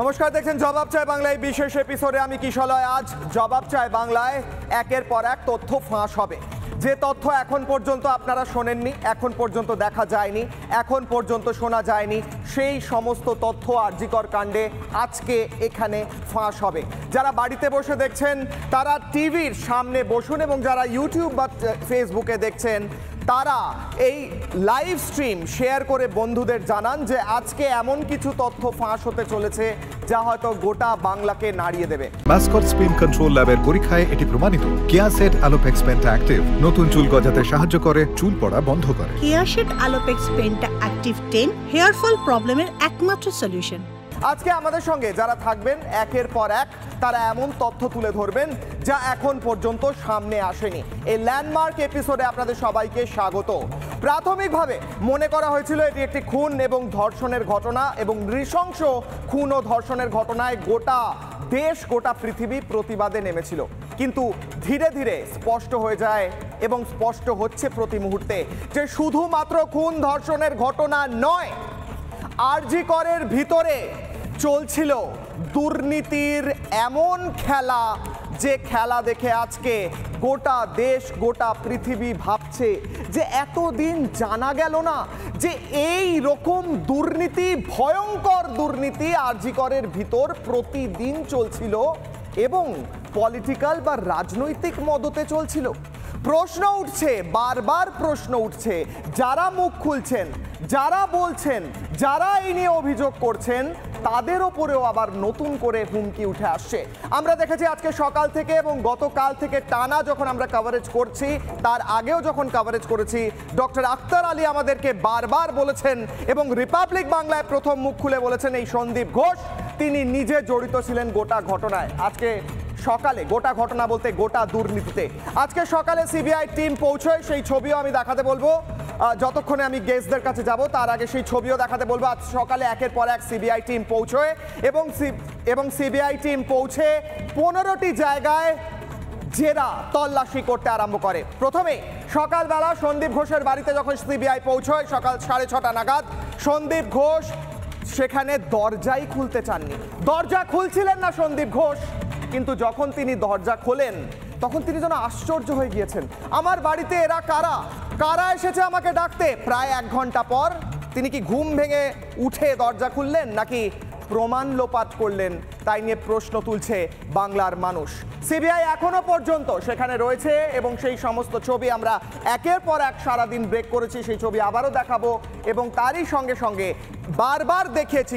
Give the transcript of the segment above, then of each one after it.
নমস্কার, দেখছেন জবাব চাই বাংলায় বিশেষ এপিসোডে আমি কিশলয়। আজ জবাব চাই বাংলায় একের পর এক তথ্য ফাঁস হবে। যে তথ্য এখন পর্যন্ত আপনারা শোনেননি, এখন পর্যন্ত দেখা যায়নি, এখন পর্যন্ত শোনা যায়নি, সেই সমস্ত তথ্য আরজিকর কাণ্ডে আজকে এখানে ফাঁস হবে। যারা বাড়িতে বসে দেখছেন তারা টিভির সামনে বসুন, এবং যারা ইউটিউব বা ফেসবুকে দেখছেন তারা এই লাইভ স্ট্রিম শেয়ার করে বন্ধুদের জানান যে আজকে এমন কিছু তথ্য ফাঁস হতে চলেছে যা হয়তো গোটা বাংলাকে নাড়িয়ে দেবে। মাসকট স্পিন কন্ট্রোল ল্যাবের পরীক্ষায় এটি প্রমাণিত। কেয়াসেট আলোপেক্স পেন্টা অ্যাক্টিভ নতুন চুল গজাতে সাহায্য করে, চুল পড়া বন্ধ করে। কেয়াসেট আলোপেক্স পেন্টা অ্যাক্টিভ 10 হেয়ার ফল প্রবলেমের একমাত্র সলিউশন। আজকে আমাদের সঙ্গে যারা থাকবেন একের পর এক তারা এমন তথ্য তুলে ধরবেন যা এখন পর্যন্ত সামনে আসেনি। এই ল্যান্ডমার্ক এপিসোডে আপনাদের সবাইকে স্বাগত। প্রাথমিকভাবে মনে করা হয়েছিল এটি একটি খুন এবং ধর্ষণের ঘটনা, এবং নৃশংস খুন ও ধর্ষণের ঘটনায় গোটা দেশ, গোটা পৃথিবী প্রতিবাদে নেমেছিল। কিন্তু ধীরে ধীরে স্পষ্ট হয়ে যায় এবং স্পষ্ট হচ্ছে প্রতি মুহূর্তে যে শুধুমাত্র খুন ধর্ষণের ঘটনা নয়, আরজি করের ভিতরে চলছিল দুর্নীতির এমন খেলা, যে খেলা দেখে আজকে গোটা দেশ, গোটা পৃথিবী ভাবছে যে এতদিন জানা গেল না যে এই রকম দুর্নীতি, ভয়ঙ্কর দুর্নীতি আরজি করের ভিতর প্রতিদিন চলছিল এবং পলিটিক্যাল বা রাজনৈতিক মদতে চলছিল। প্রশ্ন উঠছে, বারবার প্রশ্ন উঠছে, যারা মুখ খুলছেন, যারা বলছেন, যারা এই নিয়ে অভিযোগ করছেন তাদের ওপরেও আবার নতুন করে হুমকি উঠে আসছে। আমরা দেখেছি আজকে সকাল থেকে এবং গতকাল থেকে টানা যখন আমরা কভারেজ করছি, তার আগেও যখন কভারেজ করেছি, ডক্টর আক্তার আলী আমাদেরকে বারবার বলেছেন এবং রিপাবলিক বাংলায় প্রথম মুখ খুলে বলেছেন এই সন্দীপ ঘোষ তিনি নিজে জড়িত ছিলেন গোটা ঘটনায়। আজকে সকালে, গোটা ঘটনা বলতে গোটা দুর্নীতিতে, আজকে সকালে সিবিআই টিম পৌঁছয়, সেই ছবিও আমি দেখাতে বলবো যতক্ষণে আমি গেস্টদের কাছে যাব। তার আগে সেই ছবিও দেখাতে বলবো। আজ সকালে একের পর এক সিবিআই টিম পৌঁছয় এবং সিবিআই টিম পৌঁছে 15টি জায়গায় জেরা তল্লাশি করতে আরম্ভ করে। প্রথমে সকালবেলা সন্দীপ ঘোষের বাড়িতে যখন সিবিআই পৌঁছয় সকাল 6:30 নাগাদ, সন্দীপ ঘোষ সেখানে দরজাই খুলতে চাননি। দরজা খুলছিলেন না সন্দীপ ঘোষ, কিন্তু যখন তিনি দরজা খোলেন তখন তিনি যেন আশ্চর্য হয়ে গিয়েছেন। আমার বাড়িতে এরা কারা, কারা এসেছে আমাকে ডাকতে? প্রায় 1 ঘন্টা পর তিনি কি ঘুম ভেঙে উঠে দরজা খুললেন নাকি প্রমাণ লোপাট করলেন, তাই নিয়ে প্রশ্ন তুলছে বাংলার মানুষ। সিবিআই এখনো পর্যন্ত সেখানে রয়েছে এবং সেই সমস্ত ছবি আমরা একের পর এক সারাদিন ব্রেক করেছি, সেই ছবি আবারও দেখাবো। এবং তারই সঙ্গে সঙ্গে বারবার দেখিয়েছি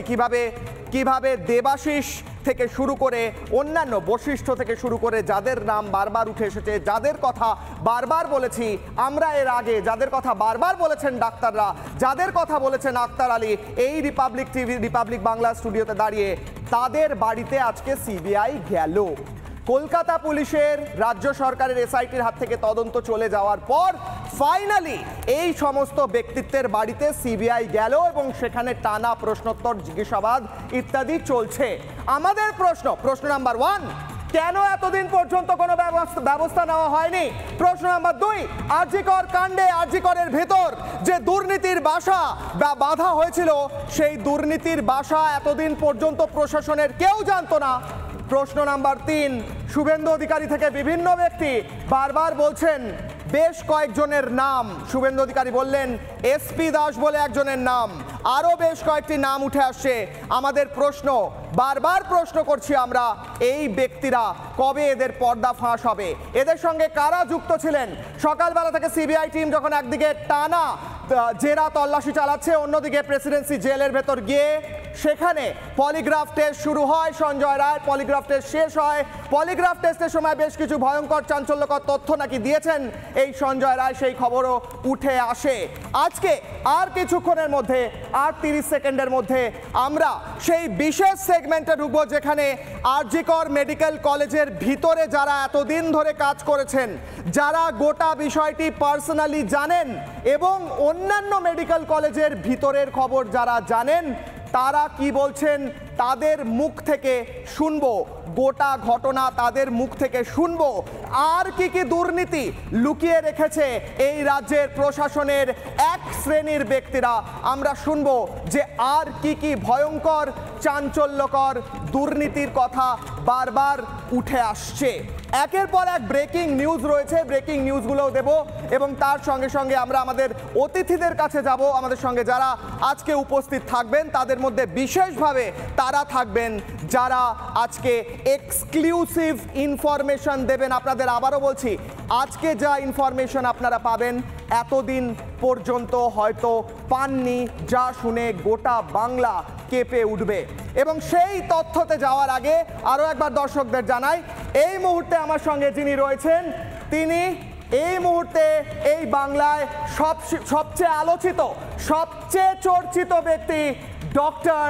কিভাবে দেবাশিস থেকে শুরু করে অন্যান্য বশিষ্ঠ থেকে শুরু করে যাদের নাম বারবার উঠে এসেছে, যাদের কথা বারবার বলেছি আমরা এর আগে, যাদের কথা বারবার বলেছেন ডাক্তাররা, যাদের কথা বলেছেন আক্তার আলী এই রিপাবলিক টিভি, রিপাবলিক বাংলা স্টুডিওতে দাঁড়িয়ে, তাদের বাড়িতে আজকে সিবিআই গেল। কলকাতা পুলিশের, রাজ্য সরকারের এসআইটির হাত থেকে তদন্ত চলে যাওয়ার পর ফাইনালি এই সমস্ত ব্যক্তিত্বের বাড়িতে সিবিআই গেল এবং সেখানে টানা প্রশ্নোত্তর, জিজ্ঞাসাবাদ ইত্যাদি চলছে। আমাদের প্রশ্ন নাম্বার 1, কেন এতদিন পর্যন্ত কোনো ব্যবস্থা নেওয়া হয়নি? প্রশ্ন নাম্বার 2, আরজি কর কাণ্ডে, আরজি করের ভেতর যে দুর্নীতির বাসা বা বাঁধা হয়েছিল, সেই দুর্নীতির বাসা এতদিন পর্যন্ত প্রশাসনের কেউ জানতো না। প্রশ্ন নাম্বার 3, শুভেন্দু অধিকারী থেকে বিভিন্ন ব্যক্তি বারবার বলছেন বেশ কয়েকজনের নাম। শুভেন্দু অধিকারী বললেন এসপি দাস বলে একজনের নাম, আরও বেশ কয়েকটি নাম উঠে আসছে। আমাদের প্রশ্ন, বারবার প্রশ্ন করছি আমরা, এই ব্যক্তিরা কবে এদের পর্দা ফাঁস হবে? এদের সঙ্গে কারা যুক্ত ছিলেন? সকালবেলা থেকে সিবিআই টিম যখন একদিকে টানা জেরা তল্লাশি চালাচ্ছে, অন্যদিকে প্রেসিডেন্সি জেলের ভেতর গিয়ে সেখানে পলিগ্রাফ টেস্ট শুরু হয় সঞ্জয় রায়, পলিগ্রাফ টেস্ট শেষ হয়। পলিগ্রাফ টেস্টের সময় বেশ কিছু ভয়ঙ্কর চাঞ্চল্যকর তথ্য নাকি দিয়েছেন এই সঞ্জয় রায়, সেই খবরও উঠে আসে। আজকে আর কিছুক্ষণের মধ্যে, আর 30 সেকেন্ডের মধ্যে আমরা সেই বিশেষ সেগমেন্টে ঢুকবো যেখানে আরজি কর মেডিকেল কলেজের ভিতরে যারা এতদিন ধরে কাজ করেছেন, যারা গোটা বিষয়টি পার্সোনালি জানেন এবং অন্যান্য মেডিকেল কলেজের ভিতরের খবর যারা জানেন, তারা কি বলছেন তাদের মুখ থেকে শুনবো। গোটা ঘটনা তাদের মুখ থেকে শুনবো। আর কি কি দুর্নীতি লুকিয়ে রেখেছে এই রাজ্যের প্রশাসনের এক শ্রেণীর ব্যক্তিরা, আমরা শুনবো যে আর কি কি ভয়ঙ্কর চাঞ্চল্যকর দুর্নীতির কথা বারবার উঠে আসছে। একের পর এক ব্রেকিং নিউজ রয়েছে, ব্রেকিং নিউজগুলোও দেব এবং তার সঙ্গে সঙ্গে আমরা আমাদের অতিথিদের কাছে যাব। আমাদের সঙ্গে যারা আজকে উপস্থিত থাকবেন তাদের মধ্যে বিশেষভাবে তারা থাকবেন যারা আজকে এক্সক্লুসিভ ইনফরমেশন দেবেন। আপনাদের আবারও বলছি, আজকে যা ইনফরমেশন আপনারা পাবেন এতদিন পর্যন্ত হয়তো পাননি, যা শুনে গোটা বাংলা কেঁপে উঠবে। এবং সেই তথ্যতে যাওয়ার আগে আরও একবার দর্শকদের জানাই, এই মুহূর্তে আমার সঙ্গে যিনি রয়েছেন তিনি এই মুহূর্তে এই বাংলায় সবচেয়ে আলোচিত, সবচেয়ে চর্চিত ব্যক্তি ডক্টর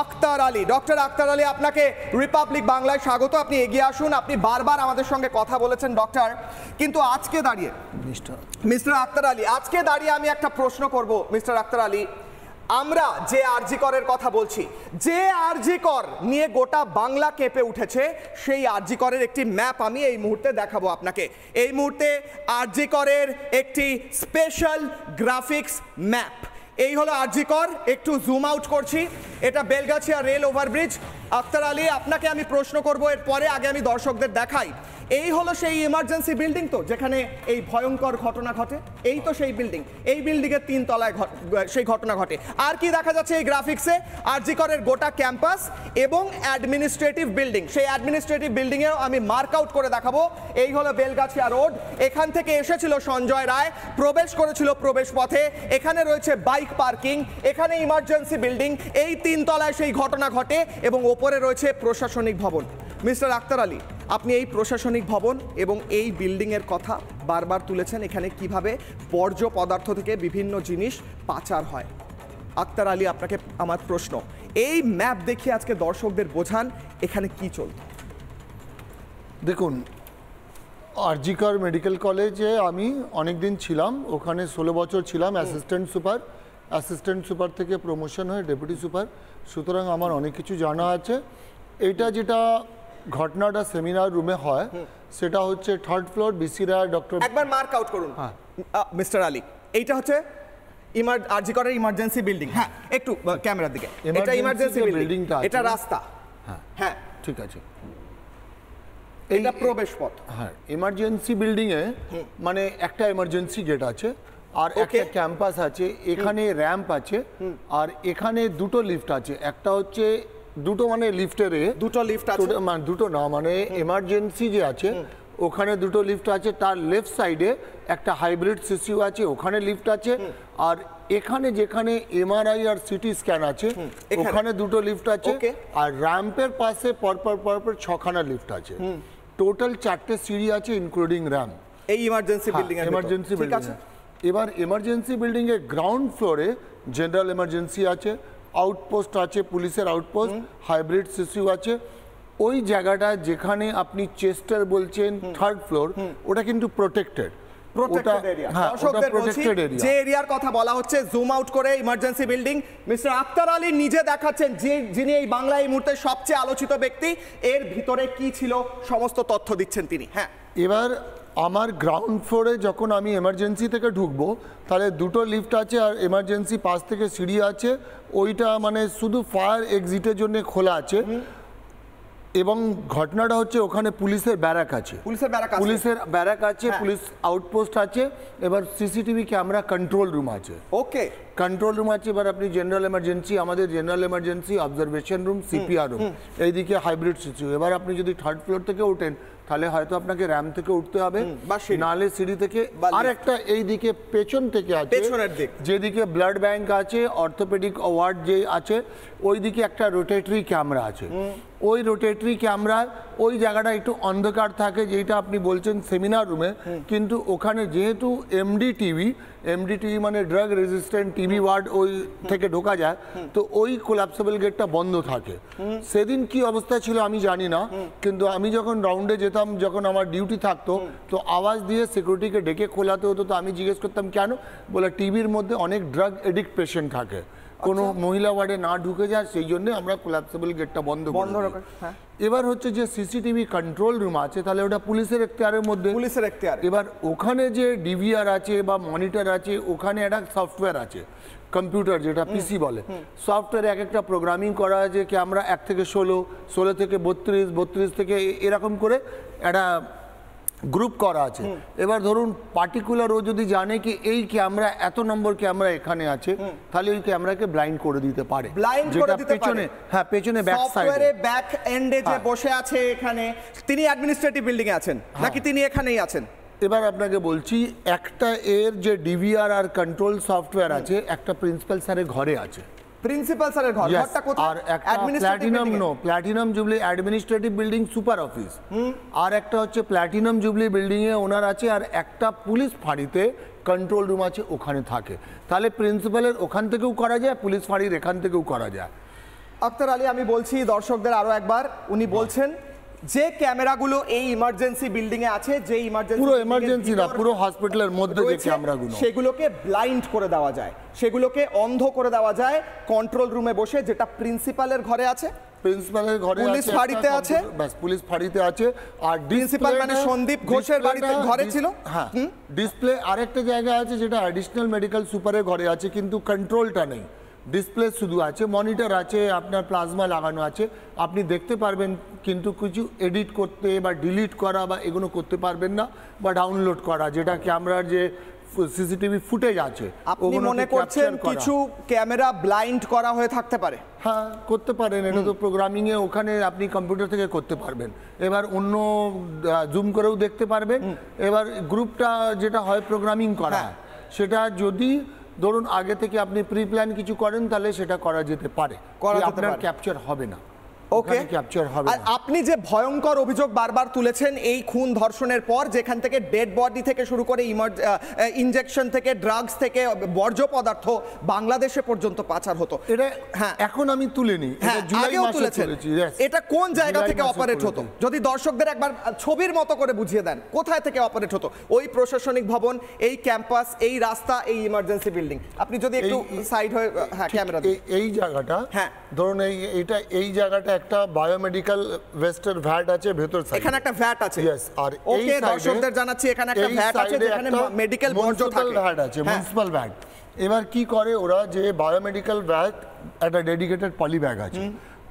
আখতার আলী। ডক্টর আখতার আলী, আপনাকে রিপাবলিক বাংলায় স্বাগত। আপনি এগিয়ে আসুন। আপনি বারবার আমাদের সঙ্গে কথা বলেছেন ডক্টর, কিন্তু আজকে দাঁড়িয়ে মিস্টার আখতার আলী, আজকে দাঁড়িয়ে আমি একটা প্রশ্ন করব মিস্টার আখতার আলী। আমরা যে আরজি করের কথা বলছি, যে আরজি কর নিয়ে গোটা বাংলা কেঁপে উঠেছে, সেই আরজি করের একটি ম্যাপ আমি এই মুহূর্তে দেখাবো আপনাকে। এই মুহূর্তে আরজি করের একটি স্পেশাল গ্রাফিক্স ম্যাপ। এই হলো আরজি কর, একটু জুম আউট করছি। এটা বেলগাছিয়া রেল ওভারব্রিজ। আখতার আলী, আপনাকে আমি প্রশ্ন করব এর পরে, আগে আমি দর্শকদের দেখাই। এই হলো সেই ইমার্জেন্সি বিল্ডিং তো যেখানে এই ভয়ঙ্কর ঘটনা ঘটে, এই তো সেই বিল্ডিং। এই বিল্ডিংয়ের 3 তলায় সেই ঘটনা ঘটে। আর কি দেখা যাচ্ছে এই গ্রাফিক্সে? আরজি করের গোটা ক্যাম্পাস এবং অ্যাডমিনিস্ট্রেটিভ বিল্ডিং। সেই অ্যাডমিনিস্ট্রেটিভ বিল্ডিংয়েও আমি মার্ক আউট করে দেখাবো। এই হলো বেলগাছিয়া রোড, এখান থেকে এসেছিল সঞ্জয় রায়, প্রবেশ করেছিল প্রবেশ পথে। এখানে রয়েছে বাইক পার্কিং, এখানে ইমার্জেন্সি বিল্ডিং, এই 3 তলায় সেই ঘটনা ঘটে এবং ওপরে রয়েছে প্রশাসনিক ভবন। মিস্টার আখতার আলী, আপনি এই প্রশাসনিক ভবন এবং এই বিল্ডিংয়ের কথা বারবার তুলেছেন, এখানে কিভাবে বর্জ্য পদার্থ থেকে বিভিন্ন জিনিস পাচার হয়। আখতার আলী, আপনাকে আমার প্রশ্ন, এই ম্যাপ দেখে আজকে দর্শকদের বোঝান এখানে কি চলত। দেখুন, আরজি কর মেডিকেল কলেজে আমি অনেক দিন ছিলাম, ওখানে 16 বছর ছিলাম অ্যাসিস্ট্যান্ট সুপার থেকে প্রমোশন হয়ে ডেপুটি সুপার, সুতরাং আমার অনেক কিছু জানা আছে। এইটা যেটা ঘটনাটা সেমিনার রুমে হয় সেটা হচ্ছে 3rd ফ্লোর বিসি রায় ডক্টর। একবার মার্ক আউট করুন মিস্টার আলী, এইটা হচ্ছে আরজি করের ইমার্জেন্সি বিল্ডিং। হ্যাঁ, একটু ক্যামেরার দিকে। এটা ইমার্জেন্সি বিল্ডিংটা, এটা রাস্তা। হ্যাঁ ঠিক আছে, এটা প্রবেশ পথ। হ্যাঁ, ইমার্জেন্সি বিল্ডিং এ মানে একটা ইমার্জেন্সি গেট আছে আর একটা ক্যাম্পাস আছে, এখানে র্যাম্প আছে আর এখানে দুটো লিফট আছে। একটা হচ্ছে দুটো মানে লিফটের দুটো লিফট আছে, মানে দুটো না, মানে এমার্জেন্সি যে আছে ওখানে দুটো লিফট আছে। তার লেফট সাইডে একটা হাইব্রিড সিসিউ আছে, ওখানে লিফট আছে। আর এখানে যেখানে এমআরআই আর সিটি স্ক্যান আছে ওখানে দুটো লিফট আছে। আর র্যাম্পের পাশে পরপর 6খানা লিফট আছে। টোটাল 4টে সিঁড়ি আছে ইনক্লুডিং র্যাম্প এই ইমার্জেন্সি বিল্ডিং এর। ইমার্জেন্সি বিল্ডিং আছে। এবার ইমার্জেন্সি বিল্ডিং এর গ্রাউন্ড ফ্লোরে জেনারেল এমার্জেন্সি আছে, আউটপোস্ট আছে, পুলিশের আউটপোস্ট, হাইব্রিড সিসিউ আছে। ওই জায়গাটা যেখানে আপনি চেস্টার বলছেন 3rd ফ্লোর, ওটা কিন্তু প্রোটেক্টেড যে এরিয়ার কথা বলা হচ্ছে। জুম আউট করে emergency building, mister Akhtar Ali নিজে দেখাচ্ছেন, যিনি এই বাংলায় এই মুহূর্তে সবচেয়ে আলোচিত ব্যক্তি। এর ভিতরে কি ছিল সমস্ত তথ্য দিচ্ছেন তিনি। হ্যাঁ, এবার আমার গ্রাউন্ড ফ্লোরে যখন আমি এমার্জেন্সি থেকে ঢুকবো তাহলে দুটো লিফট আছে আর এমার্জেন্সি পাশ থেকে সিঁড়ি আছে। ওইটা মানে শুধু ফায়ার এক্সিটের জন্য খোলা আছে। এবং ঘটনাটা হচ্ছে ওখানে পুলিশের ব্যারাক আছে, পুলিশ আউটপোস্ট আছে। এবার সিসিটিভি ক্যামেরা কন্ট্রোল রুম আছে। ওকে, কন্ট্রোল রুম আছে। এবার আপনি জেনারেল এমার্জেন্সি, আমাদের general emergency observation room, CPR room, এইদিকে হাইব্রিড সিসিউ। এবার আপনি যদি 3rd ফ্লোর থেকে ওঠেন তাহলে হয়তো আপনাকে র্যাম্প থেকে উঠতে হবে, নালে সিঁড়ি থেকে। আর একটা এইদিকে পেছন থেকে আছে, যেদিকে ব্লাড ব্যাংক আছে, অর্থোপেডিক ওয়ার্ড যে আছে, ওইদিকে একটা রোটেটরি ক্যামেরা আছে। ওই রোটেটরি ক্যামেরা ওই জায়গাটা একটু অন্ধকার থাকে, যেটা আপনি বলছেন সেমিনার রুমে, কিন্তু ওখানে যেহেতু এমডিটিভি মানে ড্রাগ রেজিস্ট্যান্ট টিভি ওয়ার্ড, ওই থেকে ঢোকা যায়, তো ওই কোলাপসেবল গেটটা বন্ধ থাকে। সেদিন কি অবস্থা ছিল আমি জানি না, কিন্তু আমি যখন রাউন্ডে যেতাম, যখন আমার ডিউটি থাকতো, তো আওয়াজ দিয়ে সিকিউরিটিকে ডেকে খোলাতে হতো। তো আমি জিজ্ঞেস করতাম কেন, বলে টিভির মধ্যে অনেক ড্রাগ এডিক্ট পেশেন্ট থাকে কোনো মহিলা ওয়ার্ডে না ঢুকে যায়, সেই জন্য আমরা কোলাপসেবল গেটটা বন্ধ রাখি। হ্যাঁ, এবার হচ্ছে যে সিসিটিভি কন্ট্রোল রুম আছে, তাহলে ওটা পুলিশের এখতিয়ারের মধ্যে। পুলিশের এখতিয়ার। এবার ওখানে যে ডিভিআর আছে বা মনিটর আছে, ওখানে একটা সফটওয়্যার আছে, কম্পিউটার যেটা পিসি বলে, সফটওয়্যারে এক একটা প্রোগ্রামিং করা আছে, ক্যামেরা 1 থেকে 16, 16 থেকে 32, 32 থেকে এরকম করে একটা গ্রুপ করা আছে। এবার ধরুন পার্টিকুলার ও যদি জানে কি এই ক্যামেরা এত নম্বর ক্যামেরা এখানে আছে, তাহলে ওই ক্যামেরাকে ব্লাইন্ড করে দিতে পারে। ব্লাইন্ড করে দিতে পারে। পেছনে, হ্যাঁ পেছনে ব্যাক সাইডে, সফটওয়্যারে ব্যাক এন্ডে যে বসে আছে এখানে, তিনি অ্যাডমিনিস্ট্রেটিভ বিল্ডিং এ আছেন নাকি তিনি এখানেই আছেন? এবার আপনাকে বলছি, একটা এর যে ডিভিআর আর কন্ট্রোল সফটওয়্যার আছে, একটা প্রিন্সিপাল স্যারের ঘরে আছে। প্রিন্সিপাল স্যারের ঘর, ঘরটা কোথায়? আর একটা platinum jubilee administrative building super office, আর একটা হচ্ছে প্ল্যাটিনাম জুবলি বিল্ডিং এ ওনার আছে, আর একটা পুলিশ ফাঁড়িতে কন্ট্রোল রুম আছে, ওখানে থাকে। তাহলে প্রিন্সিপালের ওখান থেকেও করা যায়, পুলিশ ফাঁড়ির এখান থেকেও করা যায়। আক্তার আলী, আমি বলছি দর্শকদের আরো একবার, উনি বলছেন যে ক্যামেরাগুলো এই ইমার্জেন্সি বিল্ডিং এ আছে, যে পুরো ইমার্জেন্সি না, পুরো হসপিটালের মধ্যে যে ক্যামেরাগুলো, সেগুলোকে ব্লাইন্ড করে দেওয়া যায়, সেগুলোকে অন্ধ করে দেওয়া যায় কন্ট্রোল রুমে বসে, যেটা প্রিন্সিপালের ঘরে আছে, প্রিন্সিপালের ঘরে পুলিশ ফাঁড়িতে আছে, বাস পুলিশ ফাঁড়িতে আছে। আর প্রিন্সিপাল মানে সন্দীপ ঘোষের বাড়িতে ঘরে ছিল। হ্যাঁ, ডিসপ্লে আরেকটা জায়গা আছে যেটা অ্যাডিশনাল মেডিকেল সুপারের ঘরে আছে, কিন্তু কন্ট্রোলটা নেই, ডিসপ্লে শুধু আছে, মনিটর আছে, আপনার প্লাজমা লাগানো আছে, আপনি দেখতে পারবেন, কিন্তু কিছু এডিট করতে বা ডিলিট করা বা এগুলো করতে পারবেন না, বা ডাউনলোড করা, যেটা ক্যামেরার যে সিসিটিভি ফুটেজ আছে। আপনি মনে করছেন কিছু ক্যামেরা ব্লাইন্ড করা হয়ে থাকতে পারে? হ্যাঁ, করতে পারেন, এটা তো প্রোগ্রামিং এ ওখানে আপনি কম্পিউটার থেকে করতে পারবেন। এবার অন্য জুম করেও দেখতে পারবেন। এবার গ্রুপটা যেটা হয় প্রোগ্রামিং করা, সেটা যদি ধরুন আগে থেকে আপনি প্রি প্ল্যান কিছু করেন, তাহলে সেটা করা যেতে পারে, আপনার ক্যাপচার হবে না। ওকে, ক্যাপচার হবে। আর আপনি যে ভয়ঙ্কর অভিযোগ বারবার তুলেছেন এই খুন ধর্ষণের পর, যেখান থেকে ডেড বডি থেকে শুরু করে ইনজেকশন থেকে ড্রাগস থেকে বর্জ্য পদার্থ বাংলাদেশে পর্যন্ত পাচার হতো, এটা হ্যাঁ এখন আমি তুলিনি, এটা জুলাই মাসে তুলেছেন। এটা কোন জায়গা থেকে অপারেট হতো? যদি দর্শকদের একবার ছবির মতো করে বুঝিয়ে দেন, কোথায় থেকে অপারেট হতো? ওই প্রশাসনিক ভবন, এই ক্যাম্পাস, এই রাস্তা, এই ইমার্জেন্সি বিল্ডিং। আপনি যদি একটু সাইড হয়ে, হ্যাঁ ক্যামেরা, এই জায়গাটা, হ্যাঁ ধরুন এই জায়গাটা একটা বায়োমেডিক্যাল ওয়েস্টের ভ্যাট আছে ভেতর সাইডে, এখানে একটা ভ্যাট আছে। यस, আর এই সাইডে দর্শকদের জানাচ্ছি এখানে একটা ভ্যাট আছে, যেখানে মেডিকেল বর্জ্য থাকে, ভ্যাট আছে, মিউনিসিপাল ভ্যাট। এবার কি করে ওরা, যে বায়োমেডিক্যাল ভ্যাট একটা ডেডিকেটেড পলি ব্যাগ আছে,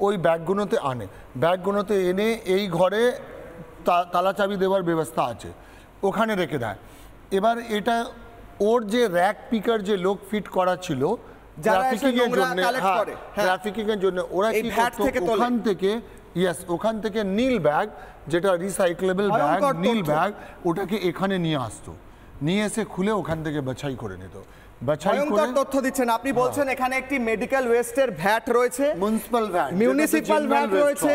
ওই ব্যাগগুলোতে আনে, ব্যাগগুলোতে এনে এই ঘরে তালা চাবি দেওয়ার ব্যবস্থা আছে, ওখানে রেখে দেয়। এবার এটা ওর যে র্যাক পিকার যে লোক ফিট করা ছিল ট্রাফিকিং এর জন্য, ওরা কি করতো, ওখান থেকে নীল ব্যাগ, যেটা রিসাইকেলেবল ব্যাগ, নীল ব্যাগ, ওটাকে এখানে নিয়ে আসতো, নিয়ে এসে খুলে ওখান থেকে বাছাই করে নিত। ভয়ঙ্কর তথ্য দিচ্ছেন আপনি। বলছেন এখানে একটি মেডিকেল ওয়েস্টের ভ্যাট রয়েছে, মিউনিসিপাল ভ্যাট রয়েছে,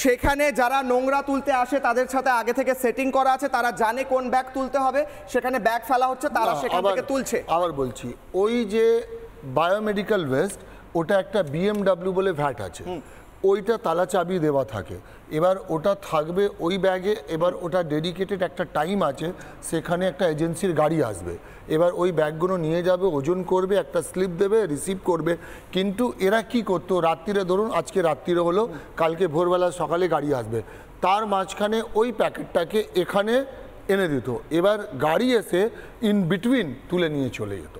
সেখানে যারা নোংরা তুলতে আসে তাদের সাথে আগে থেকে সেটিং করা আছে, তারা জানে কোন ব্যাগ তুলতে হবে, সেখানে ব্যাগ ফেলা হচ্ছে, তারা সেখান থেকে তুলছে। আবার বলছি, ওই যে বায়োমেডিক্যাল ওয়েস্ট, ওটা একটা BMW বলে ভ্যাট আছে, ওইটা তালা চাবি দেওয়া থাকে। এবার ওটা থাকবে ওই ব্যাগে, এবার ওটা ডেডিকেটেড একটা টাইম আছে, সেখানে একটা এজেন্সির গাড়ি আসবে, এবার ওই ব্যাগগুলো নিয়ে যাবে, ওজন করবে, একটা স্লিপ দেবে, রিসিভ করবে। কিন্তু এরা কি করতো, রাত্রিরে, ধরুন আজকে রাত্রিরে হলো, কালকে ভোরবেলা সকালে গাড়ি আসবে, তার মাঝখানে ওই প্যাকেটটাকে এখানে এনে দিত, এবার গাড়ি এসে ইন বিটুইন তুলে নিয়ে চলে যেত,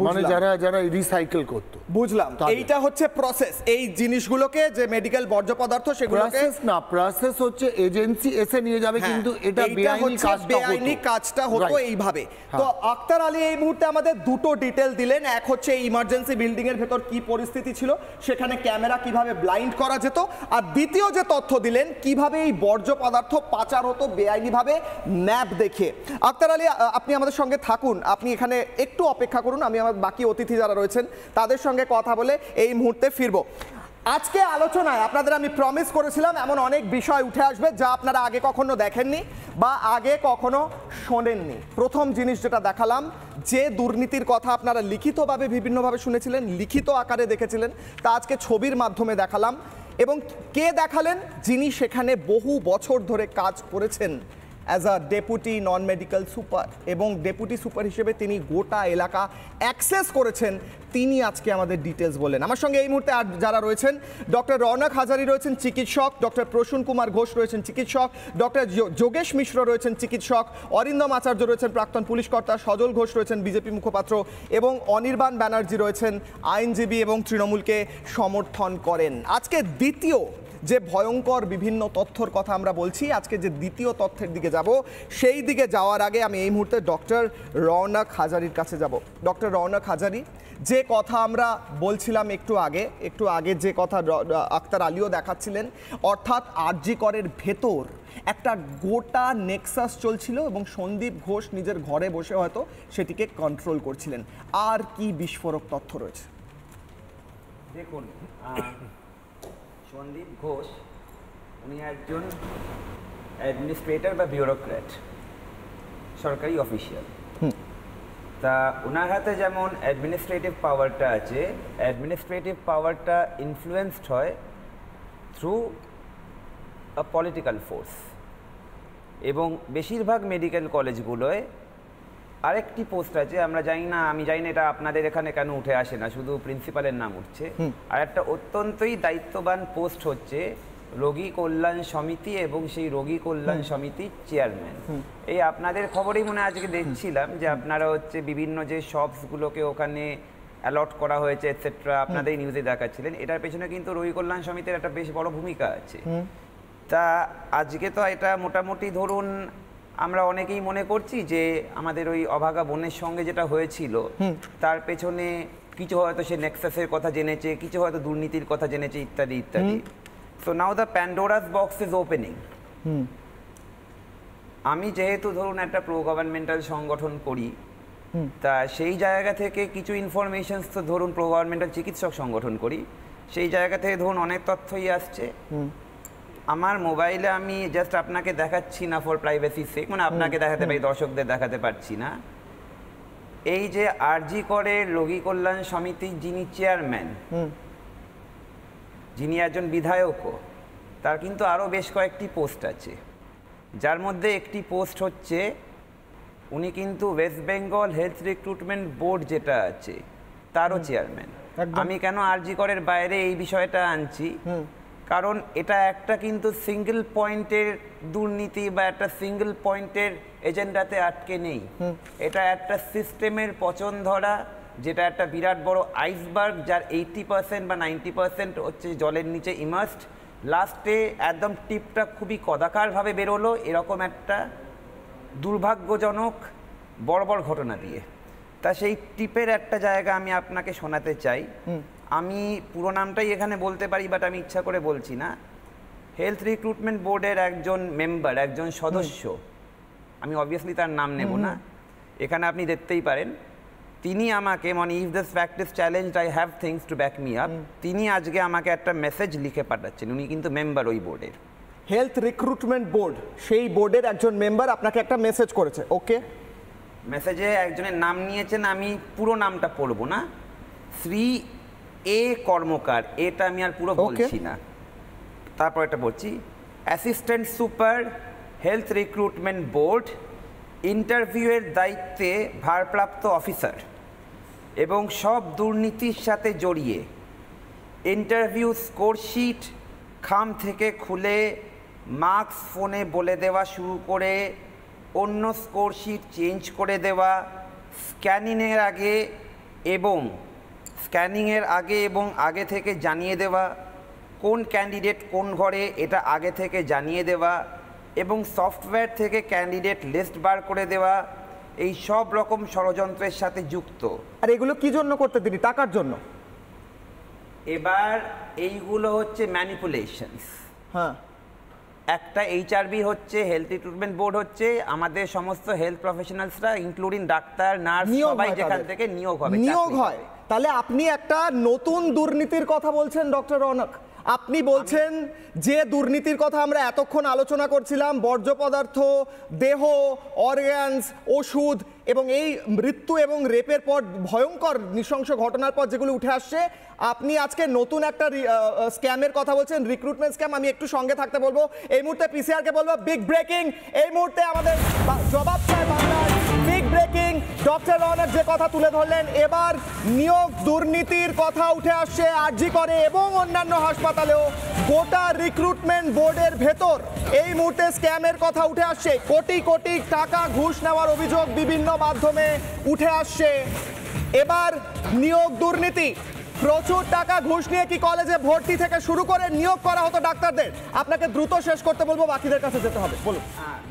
মানে যারা রিসাইকেল করতো। বুঝলাম, এইটা হচ্ছে প্রসেস। এই জিনিসগুলোকে যে মেডিকেল বর্জ্য পদার্থ, সেগুলোকে প্রসেস হচ্ছে এজেন্সি এসে নিয়ে যাবে, কিন্তু এটা বেআইনি কাজটা হতো এইভাবে। তো আক্তার আলী এই মুহূর্তে আমাদের দুটো ডিটেল দিলেন, এক হচ্ছে এই ইমার্জেন্সি বিল্ডিং এর ভেতর কি পরিস্থিতি ছিল, সেখানে ক্যামেরা কিভাবে ব্লাইন্ড করা যেত, আর দ্বিতীয় যে তথ্য দিলেন কিভাবে এই বর্জ্য পদার্থ পাচার হতো বেআইনিভাবে ম্যাপ দেখে। আক্তার আলী, আপনি আমাদের সঙ্গে থাকুন, আপনি এখানে একটু অপেক্ষা করুন, আমি আমার বাকি অতিথি যারা রয়েছেন তাদের সঙ্গে কথা বলে এই মুহূর্তে ফিরবো। আজকে আলোচনায় আপনাদের আমি প্রমিস করেছিলাম এমন অনেক বিষয় উঠে আসবে যা আপনারা আগে কখনো দেখেননি বা আগে কখনো শোনেননি। প্রথম জিনিস যেটা দেখালাম, যে দুর্নীতির কথা আপনারা লিখিতভাবে বিভিন্নভাবে শুনেছিলেন, লিখিত আকারে দেখেছিলেন, তা আজকে ছবির মাধ্যমে দেখালাম। এবং কে দেখালেন? যিনি সেখানে বহু বছর ধরে কাজ করেছেন, as a deputy non medical super, এবং ডেপুটি সুপার হিসেবে তিনি গোটা এলাকা অ্যাক্সেস করেছেন। তিনি আজকে আমাদের ডিটেলস বললেন। আমার সঙ্গে এই মুহূর্তে আর যারা রয়েছেন, ডক্টর রৌনক হাজারি রয়েছেন চিকিৎসক, ডক্টর প্রসূন কুমার ঘোষ রয়েছেন চিকিৎসক, ডক্টর যোগেশ মিশ্র রয়েছেন চিকিৎসক, অরিন্দম আচার্য রয়েছেন প্রাক্তন পুলিশ কর্তা, সজল ঘোষ রয়েছেন বিজেপি মুখপাত্র, এবং অনির্বাণ ব্যানার্জি রয়েছেন আইনজীবী এবং তৃণমূলকে সমর্থন করেন। আজকে দ্বিতীয় যে ভয়ঙ্কর বিভিন্ন তথ্যর কথা আমরা বলছি, আজকে যে দ্বিতীয় তথ্যের দিকে যাব, সেই দিকে যাওয়ার আগে আমি এই মুহূর্তে ডক্টর রৌনক হাজারির কাছে যাব। ডক্টর রৌনক হাজারি, যে কথা আমরা বলছিলাম একটু আগে যে কথা আক্তার আলীও দেখাচ্ছিলেন, অর্থাৎ আরজি করের ভেতর একটা গোটা নেক্সাস চলছিল এবং সন্দীপ ঘোষ নিজের ঘরে বসে হয়তো সেটিকে কন্ট্রোল করছিলেন। আর কি বিস্ফোরক তথ্য রয়েছে? দেখুন, সন্দীপ ঘোষ উনি একজন অ্যাডমিনিস্ট্রেটর বা বিউরোক্র্যাট, সরকারি অফিসিয়াল। তা ওনার হাতে যেমন অ্যাডমিনিস্ট্রেটিভ পাওয়ারটা আছে, অ্যাডমিনিস্ট্রেটিভ পাওয়ারটা ইনফ্লুয়েন্সড হয় থ্রু আ পলিটিক্যাল ফোর্স। এবং বেশিরভাগ মেডিকেল কলেজগুলোয় আরেকটি পোস্ট আছে, আমি জানি না এটা আপনাদের এখানে কেন উঠে আসে না, শুধু প্রিন্সিপালের নাম উঠছে। আর একটা অত্যন্তই দায়িত্ববান পোস্ট হচ্ছে রোগী কল্যাণ সমিতি এবং সেই রোগী কল্যাণ সমিতির চেয়ারম্যান। এই আপনাদের খবরেই মনে আজকে দেখছিলাম যে আপনারা হচ্ছে বিভিন্ন যে শপসগুলোকে ওখানে অ্যালট করা হয়েছে এটসেট্রা, আপনাদের নিউজে দেখাচ্ছিলেন। এটার পেছনে কিন্তু রোগী কল্যাণ সমিতির একটা বেশ বড় ভূমিকা আছে। তা আজকে তো এটা মোটামুটি ধরুন আমরা অনেকেই মনে করছি যে আমাদের ওই অভাগা বোনের সঙ্গে যেটা হয়েছিল তার পেছনে কিছু হয়তো সে নেক্সাসের কথা জেনেছে, কিছু হয়তো দুর্নীতির কথা জেনেছে, ইত্যাদি ইত্যাদি। So now the Pandora's box is opening. আমি যেহেতু ধরুন একটা প্রো গভর্নমেন্টাল সংগঠন করি, তা সেই জায়গা থেকে কিছু ইনফরমেশনস তো ধরুন প্রো গভর্নমেন্টাল চিকিৎসক সংগঠন করি, সেই জায়গা থেকে ধরুন অনেক তথ্যই আসছে। আমার মোবাইলে আমি জাস্ট আপনাকে দেখাচ্ছি না ফর প্রাইভেসি সেক, মানে আপনাকে দেখাতে পারি, দর্শকদের দেখাতে পারছি না। এই যে আরজি করে রোগী কল্যাণ সমিতির যিনি চেয়ারম্যান, যিনি একজন বিধায়কও, তার কিন্তু আরও বেশ কয়েকটি পোস্ট আছে, যার মধ্যে একটি পোস্ট হচ্ছে উনি কিন্তু West Bengal health recruitment board যেটা আছে তারও চেয়ারম্যান। আমি কেন আরজি করের বাইরে এই বিষয়টা আনছি, কারণ এটা একটা কিন্তু সিঙ্গেল পয়েন্টের দুর্নীতি বা একটা সিঙ্গেল পয়েন্টের এজেন্ডাতে আটকে নেই। এটা একটা সিস্টেমের পচন ধরা, যেটা একটা বিরাট বড় আইসবার্গ, যার 80% বা 90% হচ্ছে জলের নিচে ইমার্সড। লাস্টে একদম টিপটা খুবই কদাকারভাবে বেরোলো এরকম একটা দুর্ভাগ্যজনক বড় ঘটনা দিয়ে। তা সেই টিপের একটা জায়গা আমি আপনাকে শোনাতে চাই। আমি পুরো নামটাই এখানে বলতে পারি, বাট আমি ইচ্ছা করে বলছি না। হেলথ রিক্রুটমেন্ট বোর্ডের একজন মেম্বার, একজন সদস্য, আমি অবভিয়াসলি তার নাম নেব না, এখানে আপনি দেখতেই পারেন, তিনি আমাকে, মানে if this fact is challenged I have things to back me up, তিনি আজকে আমাকে একটা মেসেজ লিখে পাঠাচ্ছেন। উনি কিন্তু মেম্বার ওই বোর্ডের, হেলথ রিক্রুটমেন্ট বোর্ড, সেই বোর্ডের একজন মেম্বার আপনাকে একটা মেসেজ করেছে। ওকে, মেসেজে একজনের নাম নিয়েছেন, আমি পুরো নামটা পড়বো না, শ্রী এ কর্মকার, এটা আমি আর পুরো বলছি না। তারপর এটা বলছি, assistant super health recruitment board, ইন্টারভিউয়ের দায়িত্বে ভারপ্রাপ্ত অফিসার এবং সব দুর্নীতির সাথে জড়িয়ে ইন্টারভিউ স্কোরশিট খাম থেকে খুলে মার্কস ফোনে বলে দেওয়া শুরু করে অন্য স্কোরশিট চেঞ্জ করে দেওয়া, স্ক্যানিংয়ের আগে এবং আগে থেকে জানিয়ে দেওয়া কোন ক্যান্ডিডেট কোন ঘরে, এটা আগে থেকে জানিয়ে দেওয়া এবং সফটওয়্যার থেকে ক্যান্ডিডেট লিস্ট বার করে দেওয়া, এই সব রকম ষড়যন্ত্রের সাথে যুক্ত। আর এগুলো কি জন্য করতে তিনি? টাকার জন্য? এবার এইগুলো হচ্ছে ম্যানিপুলেশনস। হ্যাঁ, একটা এইচআরবি হচ্ছে, হেলথ রিক্রুটমেন্ট বোর্ড হচ্ছে, আমাদের সমস্ত হেলথ প্রফেশনালসরা ইনক্লুডিং ডাক্তার, নার্স, সবাই যেখান থেকে নিয়োগ হয়। তাহলে আপনি একটা নতুন দুর্নীতির কথা বলছেন ডক্টর রৌনক। আপনি বলছেন যে দুর্নীতির কথা আমরা এতক্ষণ আলোচনা করছিলাম, বর্জ্য পদার্থ, দেহ, অর্গ্যানস, ওষুধ, এবং এই মৃত্যু এবং রেপের পর ভয়ঙ্কর নৃশংস ঘটনার পর যেগুলো উঠে আসছে, আপনি আজকে নতুন একটা স্ক্যামের কথা বলছেন, রিক্রুটমেন্ট স্ক্যাম। আমি একটু সঙ্গে থাকতে বলবো, এই মুহূর্তে পিসিআরকে বলবো বিগ ব্রেকিং, এই মুহূর্তে আমাদের জবাব চায় বাংলার বিগ ব্রেকিং। ডক্টর রওনক যে কথা তুলে ধরলেন, এবার নিয়োগ দুর্নীতির কথা উঠে আসছে আরজি করে এবং অন্যান্য হাসপাতালেও। গোটা রিক্রুটমেন্ট বোর্ডের ভেতর এই মুহূর্তে স্ক্যামের কথা উঠে আসছে, কোটি কোটি টাকা ঘুষ নেওয়ার অভিযোগ বিভিন্ন মাধ্যমে উঠে আসছে। এবার নিয়োগ দুর্নীতি, প্রচুর টাকা ঘুষ নিয়ে কি কলেজে ভর্তি থেকে শুরু করে নিয়োগ করা হতো ডাক্তারদের? আপনাকে দ্রুত শেষ করতে বলবো, বাকিদের কাছে যেতে হবে, বলুন।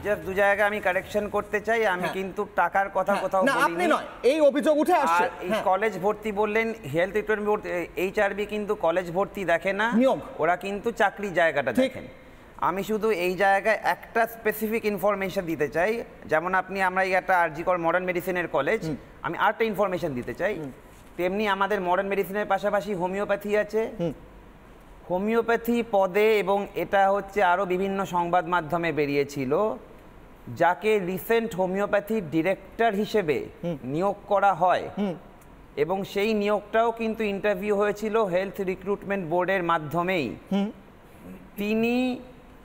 জাস্ট দু জায়গায় আমি কারেকশন করতে চাই, আমি কিন্তু টাকার কথা কোথাও না, আপনি নয়, এই অভিযোগ উঠে আসছে। এই কলেজ ভর্তি বললেন, হেলথ রিক্রুটমেন্ট বোর্ড, এইচআরবি কিন্তু কলেজ ভর্তি দেখে না, নিয়োগ, ওরা কিন্তু চাকরি জায়গাটা দেখেন। আমি শুধু এই জায়গায় একটা স্পেসিফিক ইনফরমেশন দিতে চাই, যেমন আমরা এই একটা আরজি কর মডার্ন মেডিসিনের কলেজ, আমি আরেকটা ইনফরমেশন দিতে চাই। তেমনি আমাদের মডার্ন মেডিসিনের পাশাপাশি হোমিওপ্যাথি আছে, হোমিওপ্যাথি পদে, এবং এটা হচ্ছে আরও বিভিন্ন সংবাদ মাধ্যমে বেরিয়েছিল, যাকে রিসেন্ট হোমিওপ্যাথির ডিরেক্টর হিসেবে নিয়োগ করা হয়, এবং সেই নিয়োগটাও কিন্তু ইন্টারভিউ হয়েছিল হেলথ রিক্রুটমেন্ট বোর্ডের মাধ্যমেই। তিনি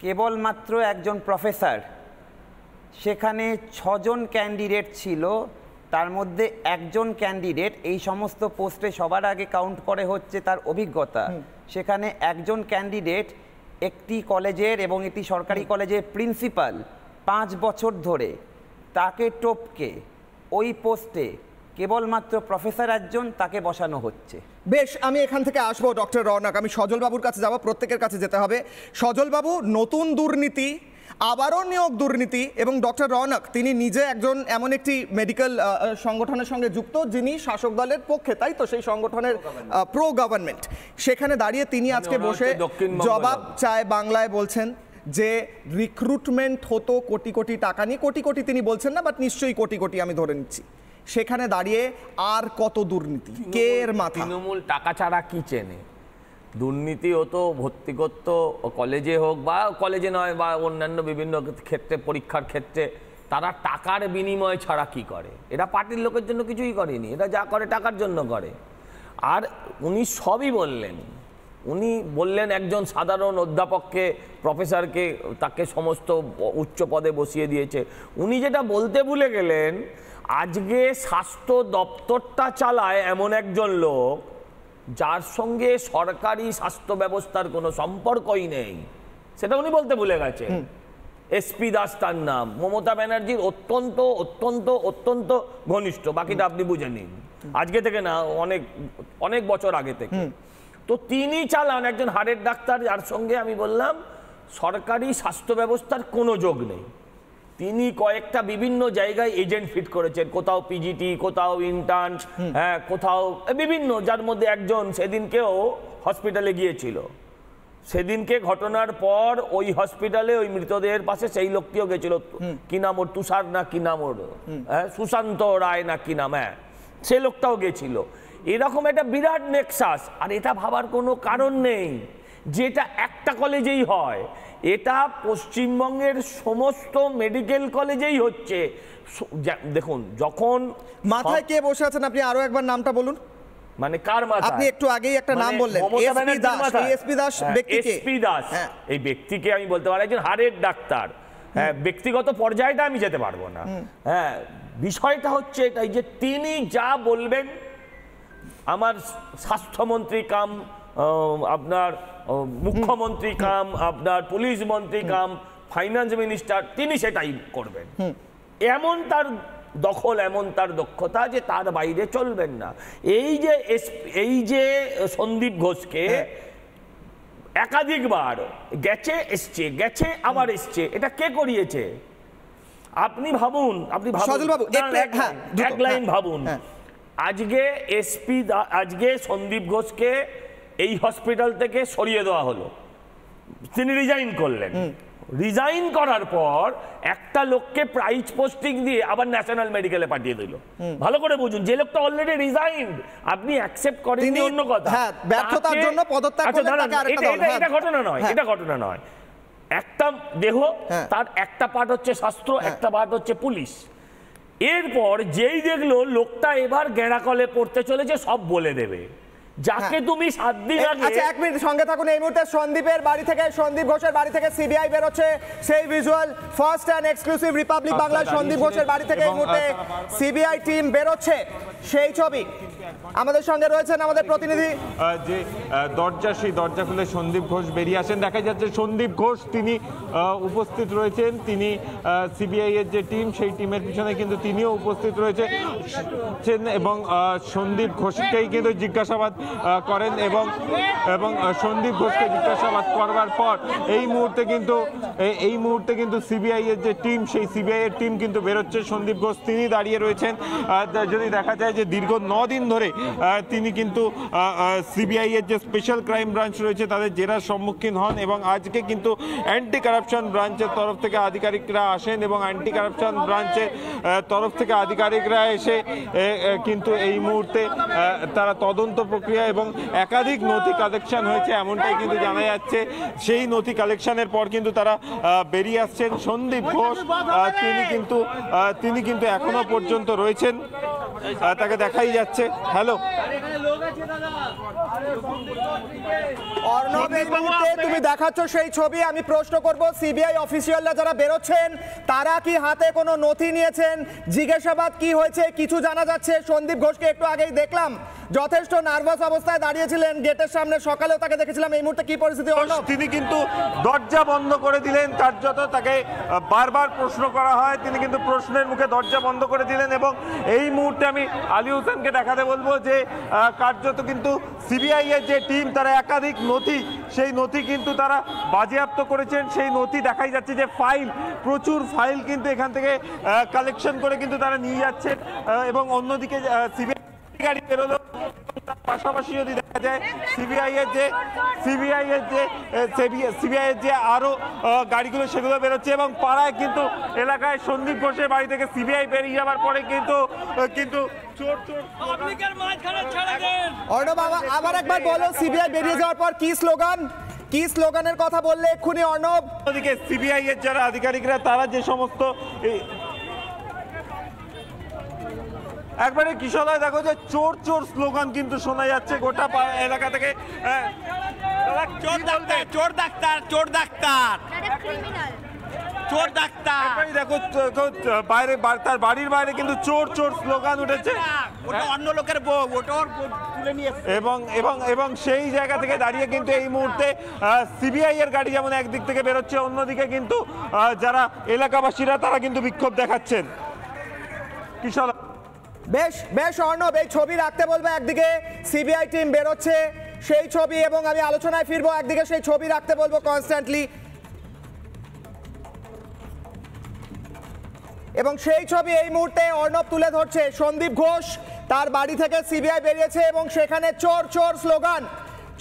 কেবলমাত্র একজন প্রফেসর, সেখানে 6 জন ক্যান্ডিডেট ছিল, তার মধ্যে একজন ক্যান্ডিডেট এই সমস্ত পোস্টে সবার আগে কাউন্ট করে হচ্ছে তার অভিজ্ঞতা। সেখানে একজন ক্যান্ডিডেট একটি কলেজের এবং একটি সরকারি কলেজের প্রিন্সিপাল 5 বছর ধরে, তাকে টপকে ওই পোস্টে কেবলমাত্র প্রফেসর একজন, তাকে বসানো হচ্ছে। বেশ, আমি এখান থেকে আসবো ডক্টর রওনক, আমি সজল বাবুর কাছে যাব, প্রত্যেকের কাছে যেতে হবে। সজল বাবু, নতুন দুর্নীতি, আবারও নিয়োগ দুর্নীতি, এবং ডক্টর রওনক তিনি নিজে একজন এমন একটি মেডিকেল সংগঠনের সঙ্গে যুক্ত যিনি শাসক দলের পক্ষে, তাই তো, সেই সংগঠনের প্রো গভর্নমেন্ট, সেখানে দাঁড়িয়ে তিনি আজকে বসে জবাব চায় বাংলায় বলছেন যে রিক্রুটমেন্ট হতো কোটি কোটি টাকা নিয়ে। কোটি কোটি তিনি বলছেন না, বাট নিশ্চয়ই কোটি কোটি আমি ধরে নিচ্ছি। সেখানে দাঁড়িয়ে আর কত দুর্নীতি, কে এর মাথা? তৃণমূল টাকা ছাড়া কি চেনে? দুর্নীতি হতো ভর্তি করতো, কলেজে হোক বা কলেজে নয় বা অন্যান্য বিভিন্ন ক্ষেত্রে, পরীক্ষার ক্ষেত্রে, তারা টাকার বিনিময় ছাড়া কি করে? এরা পার্টির লোকের জন্য কিছুই করেনি, এরা যা করে টাকার জন্য করে। আর উনি সবই বললেন, উনি বললেন একজন সাধারণ অধ্যাপককে, প্রফেসরকে, তাকে সমস্ত উচ্চ পদে বসিয়ে দিয়েছে। উনি যেটা বলতে ভুলে গেলেন, আজকে স্বাস্থ্য দপ্তরটা চালায় এমন একজন লোক যার সঙ্গে সরকারি স্বাস্থ্য ব্যবস্থার কোনো সম্পর্কই নেই, সেটা উনি বলতে ভুলে গেছেন। এসপি দাস তার নাম, মমতা ব্যানার্জির অত্যন্ত অত্যন্ত অত্যন্ত ঘনিষ্ঠ, বাকিটা আপনি বুঝে নিন, আজকে থেকে না, অনেক অনেক বছর আগে থেকে। তো তিনি চালান একজন হাড়ের ডাক্তার, যার সঙ্গে আমি বললাম সরকারি স্বাস্থ্য ব্যবস্থার কোনো যোগ নেই। তিনি কয়েকটা বিভিন্ন জায়গায় এজেন্ট ফিট করেছেন, কোথাও পিজিটি, কোথাও ইন্টার্ন, হ্যাঁ, কোথাও বিভিন্ন, যার মধ্যে একজন সেদিনকেও হসপিটালে গিয়েছিল। সেদিনকে ঘটনার পর ওই হসপিটালে ওই মৃতদেহের পাশে সেই লোকটিও গেছিল, কি নাম ওর, তুষার না কি নাম ওর, হ্যাঁ, সুশান্ত রায় না কি নাম, হ্যাঁ, সে লোকটাও গেছিল। এরকম একটা বিরাট নেক্সাস। আর এটা ভাবার কোনো কারণ নেই যেটা একটা কলেজেই হয়, এটা পশ্চিমবঙ্গের সমস্ত মেডিকেল কলেজেই হচ্ছে। দেখুন, যখন মাথায় কে বসে আছেন আপনি আরো একবার নামটা বলুন। মানে কার মাথায়? আপনি একটু আগেই একটা নাম বললেন, এসপি দাস। এসপি দাস, এই ব্যক্তিকে আমি বলতে পারি একজন হাড়ের ডাক্তার। হ্যাঁ, ব্যক্তিগত পর্যায়টা আমি যেতে পারবো না। হ্যাঁ, বিষয়টা হচ্ছে এটাই যে তিনি যা বলবেন, আমার স্বাস্থ্যমন্ত্রী কাম আপনার মুখ্যমন্ত্রী কাম আপনার পুলিশ মন্ত্রী কাম ফাইন্যান্স মিনিস্টার, তিনি সেটাই করবেন। এমন তার দখল, এমন তার দক্ষতা যে তার বাইরে চলবেন না। এই যে সন্দীপ ঘোষকে একাধিকবার গেছে এসছে, গেছে আবার এসছে, এটা কে করিয়েছে? আপনি ভাবুন, এক লাইন ভাবুন। আজকে সন্দীপ ঘোষকে এই হসপিটাল থেকে সরিয়ে দেওয়া হলো, তিনি রিজাইন করলেন। রিজাইন করার পর একটা লোককে প্রাইজ পোস্টিং দিয়ে আবার ন্যাশনাল মেডিকেলে পাঠিয়ে দিল। ভালো করে বুঝুন, যে লোকটা অলরেডি রিজাইন, আপনি অ্যাকসেপ্ট করেননি অন্য কথা, ব্যর্থতার জন্য পদত্যাগ করলেন, তাকে আরেকটা দল। এটা ঘটনা নয়, এটা ঘটনা নয়। একটা দেহ, তার একটা পার্ট হচ্ছে শাস্ত্র, একটা পার্ট হচ্ছে পুলিশ। এরপর যেই দেখলো লোকটা এবার গেঁড়াকলে পড়তে চলেছে, সব বলে দেবে। যাকে তুমি 7 দিন আগে, আচ্ছা 1 মিনিট সঙ্গে থাকুন। এই মুহূর্তে সন্দীপের বাড়ি থেকে, সন্দীপ ঘোষের বাড়ি থেকে সিবিআই বেরোচ্ছে, সেই visual first and exclusive Republic Bangla Sandip ঘোষের বাড়ি থেকে এই মুহূর্তে সিবিআই টিম বেরোচ্ছে, সেই ছবি। আমাদের সঙ্গে রয়েছেন আমাদের প্রতিনিধি। যে দরজা, সেই দরজা খুলে সন্দীপ ঘোষ বেরিয়ে আসেন। দেখা যাচ্ছে সন্দীপ ঘোষ তিনি উপস্থিত রয়েছেন, তিনি সিবিআই এর যে টিম, সেই টিমের পিছনে কিন্তু তিনিও উপস্থিত রয়েছেন এবং সন্দীপ ঘোষকেই কিন্তু জিজ্ঞাসাবাদ করেন এবং সন্দীপ ঘোষকে জিজ্ঞাসাবাদ করবার পর এই মুহূর্তে কিন্তু সিবিআই এর যে টিম, সেই সিবিআই এর টিম কিন্তু বেরোচ্ছে। সন্দীপ ঘোষ তিনি দাঁড়িয়ে রয়েছেন। যদি দেখা যায় যে দীর্ঘ 9 দিন ধরে তিনি কিন্তু সিবিআই এর যে স্পেশাল ক্রাইম ব্রাঞ্চ রয়েছে তাদের জেরার সম্মুখীন হন এবং আজকে কিন্তু অ্যান্টি কারাপশন ব্রাঞ্চের তরফ থেকে আধিকারিকরা আসেন এবং অ্যান্টি কারাপশন ব্রাঞ্চের তরফ থেকে আধিকারিকরা এসে কিন্তু এই মুহূর্তে তারা তদন্ত প্রক্রিয়া এবং একাধিক নথি কালেকশন হয়েছে এমনটাই কিন্তু জানা যাচ্ছে। সেই নথি কালেকশনের পর কিন্তু তারা বেরিয়ে আসছেন। সন্দীপ ঘোষ তিনি কিন্তু এখনো পর্যন্ত রয়েছেন, তাকে দেখাই যাচ্ছে। হ্যালো অর্ণব, এই মুহূর্তে তুমি দেখাচ্ছ সেই ছবি। আমি প্রশ্ন করব, সিবিআই অফিসিয়ালরা যারা বেরোচ্ছেন তারা কি হাতে কোনো নথি নিয়েছেন? জিজ্ঞাসাবাদ কি হয়েছে কিছু জানা যাচ্ছে? সন্দীপ ঘোষকে একটু আগেই দেখলাম যথেষ্ট নার্ভাস অবস্থায় দাঁড়িয়েছিলেন গেটের সামনে, সকালেও তাকে দেখেছিলাম। এই মুহূর্তে কি পরিস্থিতি অর্ণব? তিনি কিন্তু দরজা বন্ধ করে দিলেন, কার্যত তাকে বারবার প্রশ্ন করা হয়, তিনি কিন্তু প্রশ্নের মুখে দরজা বন্ধ করে দিলেন এবং এই মুহূর্তে আমি আলী হোসেনকে দেখাতে বলবো যে কার্যত কিন্তু সিবিআই এর যে টিম তারা একাধিক নথি, সেই নথি কিন্তু তারা বাজেয়াপ্ত করেছেন। সেই নথি দেখাই যাচ্ছে যে ফাইল, প্রচুর ফাইল কিন্তু এখান থেকে কালেকশন করে কিন্তু তারা নিয়ে যাচ্ছেন এবং অন্যদিকে সিবিআই গাড়ি বেরোলো। পাশাপাশি যদি দেখা যায় সিবিআই এর যে আরো গাড়িগুলো সেগুলো বেরোচ্ছে এবং পাড়ায় কিন্তু এলাকায় সন্দীপ ঘোষের বাড়ি থেকে সিবিআই বেরিয়ে যাওয়ার পরে কিন্তু অর্ণব আবার একবার বলো, সিবিআই বেরিয়ে যাওয়ার পর কি স্লোগানের কথা বললে এক্ষুনি অর্ণব? ওদিকে সিবিআই এর যারা আধিকারিকরা তারা যে সমস্ত একবারে কিশোরায় দেখো যে চোর চোর স্লোগান কিন্তু শোনা যাচ্ছে গোটা এলাকা থেকে। চোর ডাক্তার, চোর ডাক্তার, চোর ডাক্তার, চোর ডাক্তার। দেখো বাইরে, তার বাড়ির বাইরে কিন্তু চোর চোর স্লোগান উঠেছে। ওটা অন্য লোকের বউ, ওটা তুলে নিয়ে এবং সেই জায়গা থেকে দাঁড়িয়ে কিন্তু এই মুহূর্তে সিবিআই এর গাড়ি যেমন একদিক থেকে বেরোচ্ছে, অন্যদিকে কিন্তু যারা এলাকাবাসীরা তারা কিন্তু বিক্ষোভ দেখাচ্ছেন। কিশোর বেশ অর্ণব, এই ছবি রাখতে বলবো। একদিকে সিবিআই টিম বেরোচ্ছে সেই ছবি এবং আমি আলোচনায় ফিরবো, একদিকে সেই ছবি রাখতে বলবো কনস্ট্যান্টলি। এবং সেই ছবি এই মুহূর্তে অর্ণব তুলে ধরছে। সন্দীপ ঘোষ তার বাড়ি থেকে সিবিআই বেরিয়েছে এবং সেখানে চোর চোর স্লোগান,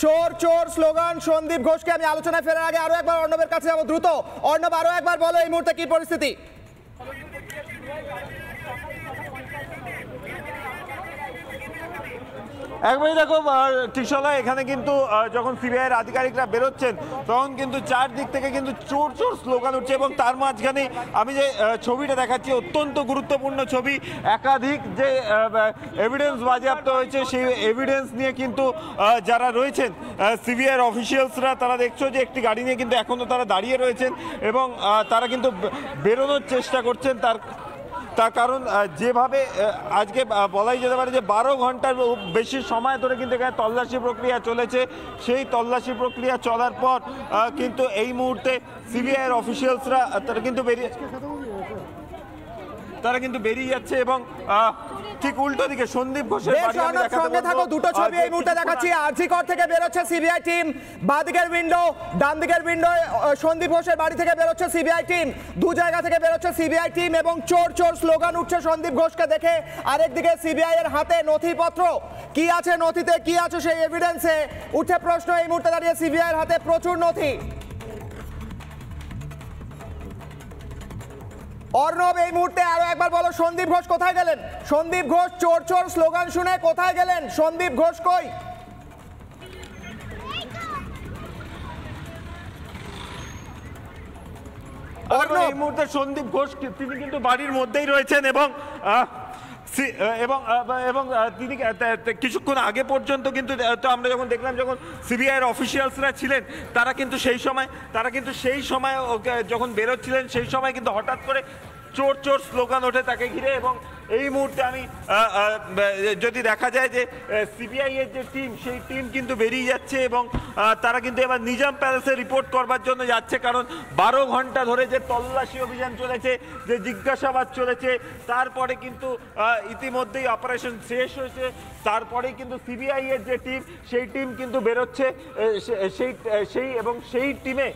চোর চোর স্লোগান। সন্দীপ ঘোষকে আমি আলোচনায় ফেরার আগে আরো একবার অর্ণবের কাছে যাবো দ্রুত। অর্ণব, আরো একবার বলো এই মুহূর্তে কি পরিস্থিতি? একবারই দেখো টিকশলা, এখানে কিন্তু যখন সিবিআই এর আধিকারিকরা বেরোচ্ছেন তখন কিন্তু চারদিক থেকে কিন্তু চোর চোর স্লোগান উঠছে এবং তার মাঝখানে আমি যে ছবিটা দেখাচ্ছি অত্যন্ত গুরুত্বপূর্ণ ছবি। একাধিক যে এভিডেন্স বাজেয়াপ্ত হয়েছে সেই এভিডেন্স নিয়ে কিন্তু যারা রয়েছেন সিবিআই এর অফিসিয়ালসরা, তারা দেখছো যে একটি গাড়ি নিয়ে কিন্তু এখনো তারা দাঁড়িয়ে রয়েছেন এবং তারা কিন্তু বেরোনোর চেষ্টা করছেন। তার কারণ যেভাবে আজকে বলাই যেতে পারে যে 12 ঘন্টার বেশি সময় ধরে কিন্তু এখানে তল্লাশি প্রক্রিয়া চলেছে। সেই তল্লাশি প্রক্রিয়া চলার পর কিন্তু এই মুহূর্তে সিবিআই এর অফিসিয়ালসরা তারা কিন্তু বেরিয়ে যাচ্ছে এবং ঠিক উল্টো দিকে সন্দীপ ঘোষের বাড়ি সঙ্গে থাকো। দুটো ছবি এই মুহূর্তে দেখাচ্ছি। আরজিকর থেকে বেরোচ্ছে সিবিআই টিম, বাঁদিকের উইন্ডো, ডান দিকের উইন্ডো সন্দীপ ঘোষের বাড়ি থেকে বেরোচ্ছে সিবিআই টিম। দু জায়গা থেকে বেরোচ্ছে সিবিআই টিম এবং চোর চোর স্লোগান উঠছে সন্দীপ ঘোষকে দেখে। আরেকদিকে সিবিআই এর হাতে নথিপত্র, কি আছে নথিতে, কি আছে সেই এভিডেন্সে উঠে প্রশ্ন। এই মুহূর্তে দাঁড়িয়ে সিবিআই এর হাতে প্রচুর নথি। অর্ণব, এই মুহূর্তে আরো একবার বলো, সন্দীপ ঘোষ কোথায় গেলেন? সন্দীপ ঘোষ চোর চোর স্লোগান শুনে কোথায় গেলেন? সন্দীপ ঘোষ কই? এই মুহূর্তে সন্দীপ ঘোষ তিনি কিন্তু বাড়ির মধ্যেই রয়েছেন এবং এবং তিনি কিছুক্ষণ আগে পর্যন্ত কিন্তু আমরা যখন দেখলাম যখন সিবিআইয়ের অফিসিয়ালসরা ছিলেন তারা কিন্তু সেই সময় যখন বেরোচ্ছিলেন সেই সময় কিন্তু হঠাৎ করে চোর চোর স্লোগান ওঠে তাকে ঘিরে। এবং এই মুহূর্তে আমি যদি দেখা যায় যে সিবিআই এর যে টিম সেই টিম কিন্তু বেরিয়ে যাচ্ছে এবং তারা কিন্তু এবার নিজাম প্যালেসে রিপোর্ট করবার জন্য যাচ্ছে, কারণ 12 ঘন্টা ধরে যে তল্লাশি অভিযান চলেছে, যে জিজ্ঞাসাবাদ চলেছে, তারপরে কিন্তু ইতিমধ্যেই অপারেশন শেষ হয়েছে, তারপরেই কিন্তু সিবিআই এর যে টিম সেই টিম কিন্তু বেরোচ্ছে। সেই টিমে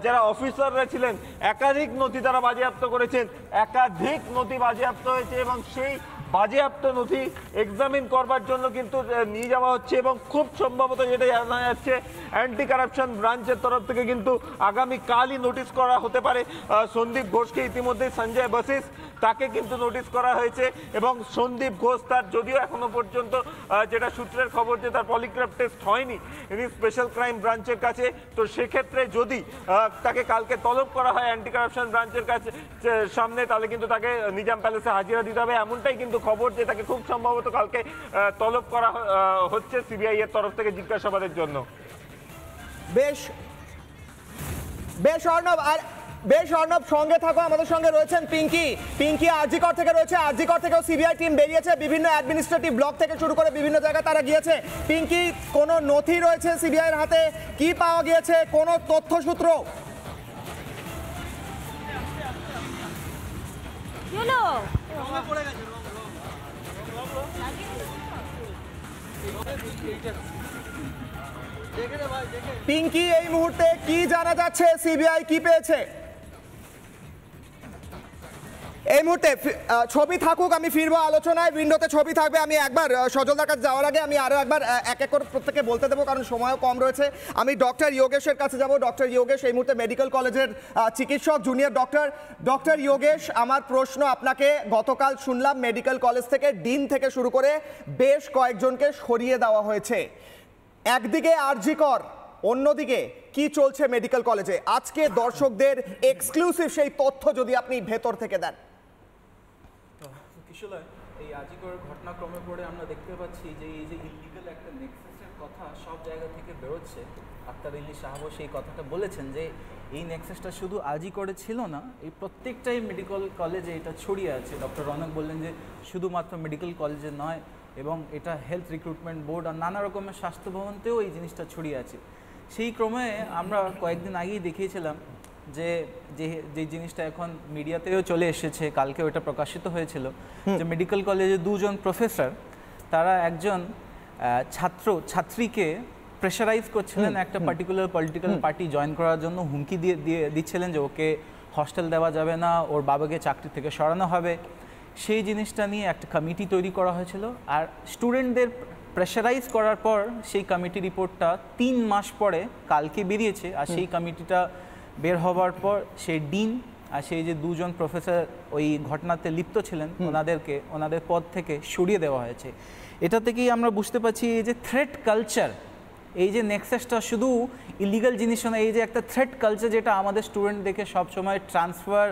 যারা অফিসাররা ছিলেন একাধিক নথি তারা বাজেয়াপ্ত করেছেন, একাধিক নথি বাজেয়াপ্ত হয়েছে এবং সেই বাজেয়াপ্ত নথি এক্সামিন করবার জন্য কিন্তু নিয়ে যাওয়া হচ্ছে। এবং খুব সম্ভবত যেটা জানা যাচ্ছে অ্যান্টি কারাপশন ব্রাঞ্চের তরফ থেকে কিন্তু আগামীকালই নোটিশ করা হতে পারে সন্দীপ ঘোষকে। ইতিমধ্যে সঞ্জয় বশিস তাকে কিন্তু নোটিশ করা হয়েছে এবং সন্দীপ ঘোষ তার যদিও এখনো পর্যন্ত যেটা সূত্রের খবর যে তার পলিগ্রাফ টেস্ট হয়নি স্পেশাল ক্রাইম ব্রাঞ্চের কাছে, তো সেক্ষেত্রে যদি তাকে কালকে তলব করা হয় অ্যান্টি কারাপশন ব্রাঞ্চের কাছে সামনে, তাহলে কিন্তু তাকে নিজাম প্যালেসে হাজিরা দিতে হবে, এমনটাই কিন্তু খবর যে তাকে খুব সম্ভবত কালকে তলব করা হচ্ছে সিবিআই এর তরফ থেকে জিজ্ঞাসাবাদের জন্য। বেশ অর্ণব, সঙ্গে থাকো, আমাদের সঙ্গে রয়েছেন পিঙ্কি আরজিকর থেকে রয়েছে। আরজিকর থেকেও সিবিআই টিম বেরিয়েছে, বিভিন্ন অ্যাডমিনিস্ট্রেটিভ ব্লক থেকে শুরু করে বিভিন্ন জায়গায় তারা গিয়েছে। পিঙ্কি, কোনো নথি রয়েছে সিবিআই এর হাতে? কি পাওয়া গিয়েছে? কোনো তথ্যসূত্র? পিঙ্কি, এই মুহূর্তে কি জানা যাচ্ছে, সিবিআই কি পেয়েছে? এই মুহূর্তে ছবি থাকুক, আমি ফিরবো আলোচনায়, উইন্ডোতে ছবি থাকবে। আমি একবার সজলদার কাছে যাওয়ার আগে আমি আরও একবার এক এক করে প্রত্যেকে বলতে দেবো, কারণ সময়ও কম রয়েছে। আমি ডক্টর যোগেশের কাছে যাব। ডক্টর যোগেশ এই মুহূর্তে মেডিকেল কলেজের চিকিৎসক, জুনিয়র ডক্টর। ডক্টর যোগেশ, আমার প্রশ্ন আপনাকে, গতকাল শুনলাম মেডিকেল কলেজ থেকে ডিন থেকে শুরু করে বেশ কয়েকজনকে সরিয়ে দেওয়া হয়েছে। একদিকে আরজিকর, অন্যদিকে কি চলছে মেডিকেল কলেজে? আজকে দর্শকদের এক্সক্লুসিভ সেই তথ্য যদি আপনি ভেতর থেকে দেন। এই আজিকর ঘটনাক্রমে পড়ে আমরা দেখতে পাচ্ছি যে এই যে ইলিগাল একটা নেক্সাসের কথা সব জায়গা থেকে বেরোচ্ছে। আক্তার ইলি সাহাবও সেই কথাটা বলেছেন যে এই নেক্সাসটা শুধু আজিকরে ছিল না, এই প্রত্যেকটাই মেডিকেল কলেজে এটা ছড়িয়ে আছে। ডক্টর রনক বললেন যে শুধুমাত্র মেডিকেল কলেজে নয়, এবং এটা হেলথ রিক্রুটমেন্ট বোর্ড আর নানা রকমের স্বাস্থ্য ভবনতেও এই জিনিসটা ছড়িয়ে আছে। সেই ক্রমে আমরা কয়েকদিন আগেই দেখিয়েছিলাম যে যে জিনিসটা এখন মিডিয়াতেও চলে এসেছে, কালকে ওটা প্রকাশিত হয়েছিল, যে মেডিকেল কলেজে দুজন প্রফেসর তারা একজন ছাত্রীকে প্রেশারাইজ করছিলেন একটা পার্টিকুলার পলিটিক্যাল পার্টি জয়েন করার জন্য, হুমকি দিচ্ছিলেন যে ওকে হস্টেল দেওয়া যাবে না, ওর বাবাকে চাকরি থেকে সরানো হবে। সেই জিনিসটা নিয়ে একটা কমিটি তৈরি করা হয়েছিল, আর স্টুডেন্টদের প্রেশারাইজ করার পর সেই কমিটি রিপোর্টটা 3 মাস পরে কালকে বেরিয়েছে। আর সেই কমিটিটা বের হওয়ার পর সেই ডিন আর সেই যে দুজন প্রফেসর ওই ঘটনাতে লিপ্ত ছিলেন ওনাদেরকে ওনাদের পদ থেকে সরিয়ে দেওয়া হয়েছে। এটা থেকেই আমরা বুঝতে পারছি এই যে থ্রেট কালচার, এই যে নেক্সাসটা শুধু ইলিগাল জিনিস না, এই যে একটা থ্রেট কালচার যেটা আমাদের স্টুডেন্টদেরকে সবসময় ট্রান্সফার,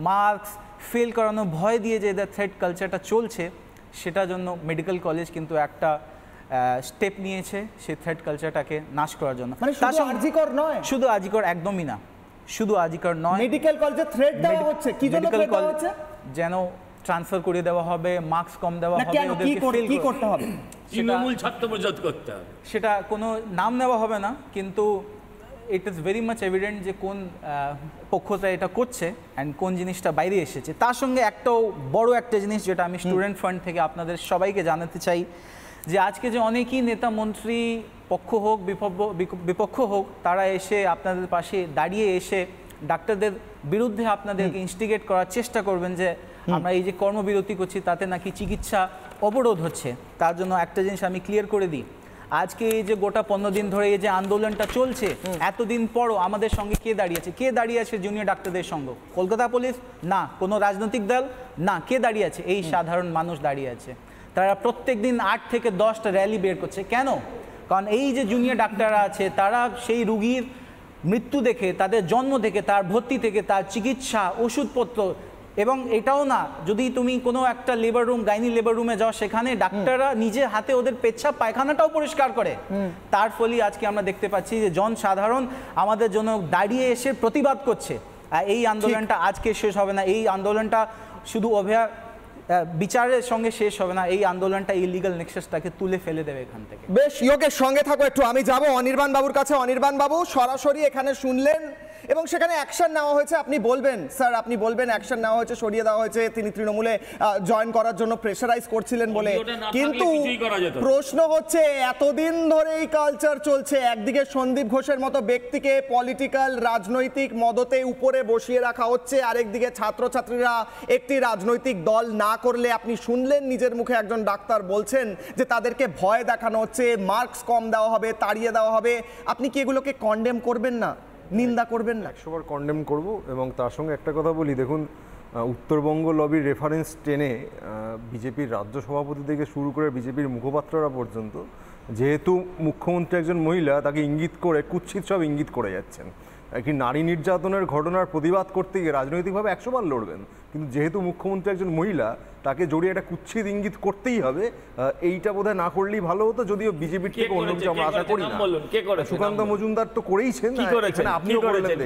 মার্কস, ফেল করানো ভয় দিয়ে যে থ্রেট কালচারটা চলছে, সেটার জন্য মেডিকেল কলেজ কিন্তু একটা স্টেপ নিয়েছে সেই থ্রেট কালচারটাকে নাশ করার জন্য। শুধু আরজিকর নয়, শুধু আরজিকর একদমই না, শুধু আরজিকর নয়, মেডিকেল কলেজে থ্রেট দেওয়া হচ্ছে। কি জন্য থ্রেট দেওয়া হচ্ছে? যেন ট্রান্সফার করে দেওয়া হবে, মার্কস কম দেওয়া হবে, ওদেরকে কি করতে হবে? তৃণমূল ছাত্র পরিষদ করতে হবে। সেটা কোনো নাম নেওয়া হবে না, কিন্তু it is very much evident যে কোন পক্ষটা এটা করছে অ্যান্ড কোন জিনিসটা বাইরে এসেছে। তার সঙ্গে একটাও বড় একটা জিনিস যেটা আমি স্টুডেন্ট ফান্ড থেকে আপনাদের সবাইকে জানাতে চাই, যে আজকে যে অনেকেই নেতা মন্ত্রী পক্ষ হোক বিপক্ষ হোক, তারা এসে আপনাদের পাশে দাঁড়িয়ে এসে ডাক্তারদের বিরুদ্ধে আপনাদেরকে ইনস্টিগেট করার চেষ্টা করবেন যে আমরা এই যে কর্মবিরতি করছি তাতে নাকি চিকিৎসা অবরোধ হচ্ছে। তার জন্য একটা জিনিস আমি ক্লিয়ার করে দিই, আজকে এই যে গোটা 15 দিন ধরে এই যে আন্দোলনটা চলছে, এতদিন পরও আমাদের সঙ্গে কে দাঁড়িয়ে আছে জুনিয়র ডাক্তারদের সঙ্গে? কলকাতা পুলিশ না, কোনো রাজনৈতিক দল না, কে দাঁড়িয়ে আছে? এই সাধারণ মানুষ দাঁড়িয়ে আছে। তারা প্রত্যেক দিন 8 থেকে 10টা র্যালি বের করছে। কেন? কারণ এই যে জুনিয়র ডাক্তাররা আছে তারা সেই রুগীর মৃত্যু দেখে, তাদের জন্ম থেকে, তার ভর্তি থেকে, তার চিকিৎসা, ওষুধপত্র, এবং এটাও না যদি তুমি কোনো একটা লেবার রুম, গাইনি লেবার রুমে যাও, সেখানে ডাক্তাররা নিজে হাতে ওদের পেচ্ছাপ পায়খানাটাও পরিষ্কার করে। তার ফলে আজকে আমরা দেখতে পাচ্ছি যে জনসাধারণ আমাদের জন্য দাঁড়িয়ে এসে প্রতিবাদ করছে। এই আন্দোলনটা আজকে শেষ হবে না, এই আন্দোলনটা শুধু বিচারের সঙ্গে শেষ হবে না, এই আন্দোলনটা এই লিগ্যাল নেক্সাসটাকে তুলে ফেলে দেবে এখান থেকে। বেশ, যোগের সঙ্গে থাকো একটু, আমি যাব অনির্বাণ বাবুর কাছে। অনির্বাণ বাবু, সরাসরি এখানে শুনলেন এবং সেখানে অ্যাকশন নেওয়া হয়েছে, আপনি বলবেন স্যার, আপনি বলবেন অ্যাকশন নেওয়া হয়েছে, সরিয়ে দেওয়া হয়েছে, তিনি তৃণমূলে জয়েন করার জন্য প্রেশারাইজ করছিলেন বলে। কিন্তু প্রশ্ন হচ্ছে, এতদিন ধরে এই কালচার চলছে, একদিকে সন্দীপ ঘোষের মতো ব্যক্তিকে পলিটিক্যাল রাজনৈতিক মদতে উপরে বসিয়ে রাখা হচ্ছে, আরেকদিকে ছাত্রছাত্রীরা একটি রাজনৈতিক দল না করলে, আপনি শুনলেন নিজের মুখে একজন ডাক্তার বলছেন যে তাদেরকে ভয় দেখানো হচ্ছে, মার্কস কম দেওয়া হবে, তাড়িয়ে দেওয়া হবে। আপনি কি এগুলোকে কন্ডেম করবেন না, নিন্দা করবেন না? 100বার কন্ডেম করব। এবং তার সঙ্গে একটা কথা বলি, দেখুন উত্তরবঙ্গ লবির রেফারেন্স টেনে বিজেপির রাজ্য সভাপতি থেকে শুরু করে বিজেপির মুখপাত্ররা পর্যন্ত, যেহেতু মুখ্যমন্ত্রী একজন মহিলা, তাকে ইঙ্গিত করে কুৎসিত সব ইঙ্গিত করে যাচ্ছেন। একটি নারী নির্যাতনের ঘটনার প্রতিবাদ করতে গিয়ে রাজনৈতিকভাবে 100 বার লড়বেন, কিন্তু যেহেতু মুখ্যমন্ত্রী একজন মহিলা, তাকে জড়িয়ে একটা কুৎসিত ইঙ্গিত করতেই হবে। এইটা বোধহয় না করলেই ভালো হতো, যদিও বিজেপির থেকে অন্য কিছু আমরা আশা করি না। সুকান্ত মজুমদার তো করেইছেন, আপনিও করলেন।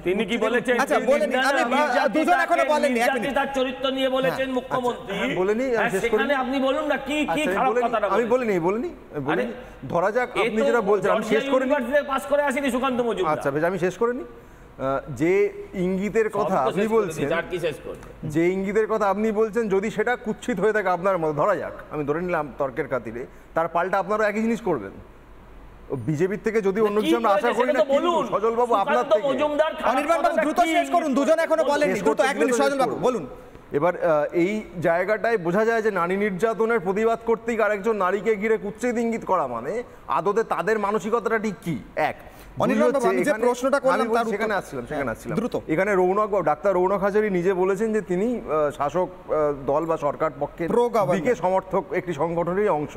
তিনি কি বলেছেন? আচ্ছা বলেন, আমি দুজন এখনো বলেননি, তার চরিত্র নিয়ে বলেছেন মুখ্যমন্ত্রী, বলেনি, আমি শেষ করি। আপনি বলুন না কি কি খারাপ কথাটা। আমি বলিনি। ধরা যাক আপনি যেটা বলছেন, আমি শেষ করিনি, পাস করে আসেনি সুকান্ত মজুমদার। আচ্ছা বেশ, আমি শেষ করিনি। যে ইঙ্গিতের কথা আপনি বলছেন, যে ইঙ্গিতের কথা আপনি বলছেন, যদি সেটা কুৎসিত হয়ে থাকে আপনার মতো, ধরা যাক, আমি ধরে নিলাম তর্কের খাতিরে, তার পাল্টা আপনারা একই জিনিস করবেন। বিজেপির থেকে যদি অন্য কিছু আমরা আশা করি না, সজল বাবু আপনার থেকে। অনির্বাণ বাবু দ্রুত শেষ করুন, দুজন এখনো বলেননি, দ্রুত 1 মিনিট সজল বাবু বলুন। এবার এই জায়গাটায় বোঝা যায় যে নারী নির্যাতনের প্রতিবাদ করতেই আরেকজন নারীকে ঘিরে কুৎসিত ইঙ্গিত করা মানে আদতে তাদের মানসিকতাটা ঠিক কি? এক, এখানে ডাক্তার রৌনক হাজারি নিজে বলেছেন যে তিনি শাসক দল বা সরকার পক্ষের দিকে সমর্থক একটি সংগঠনের অংশ।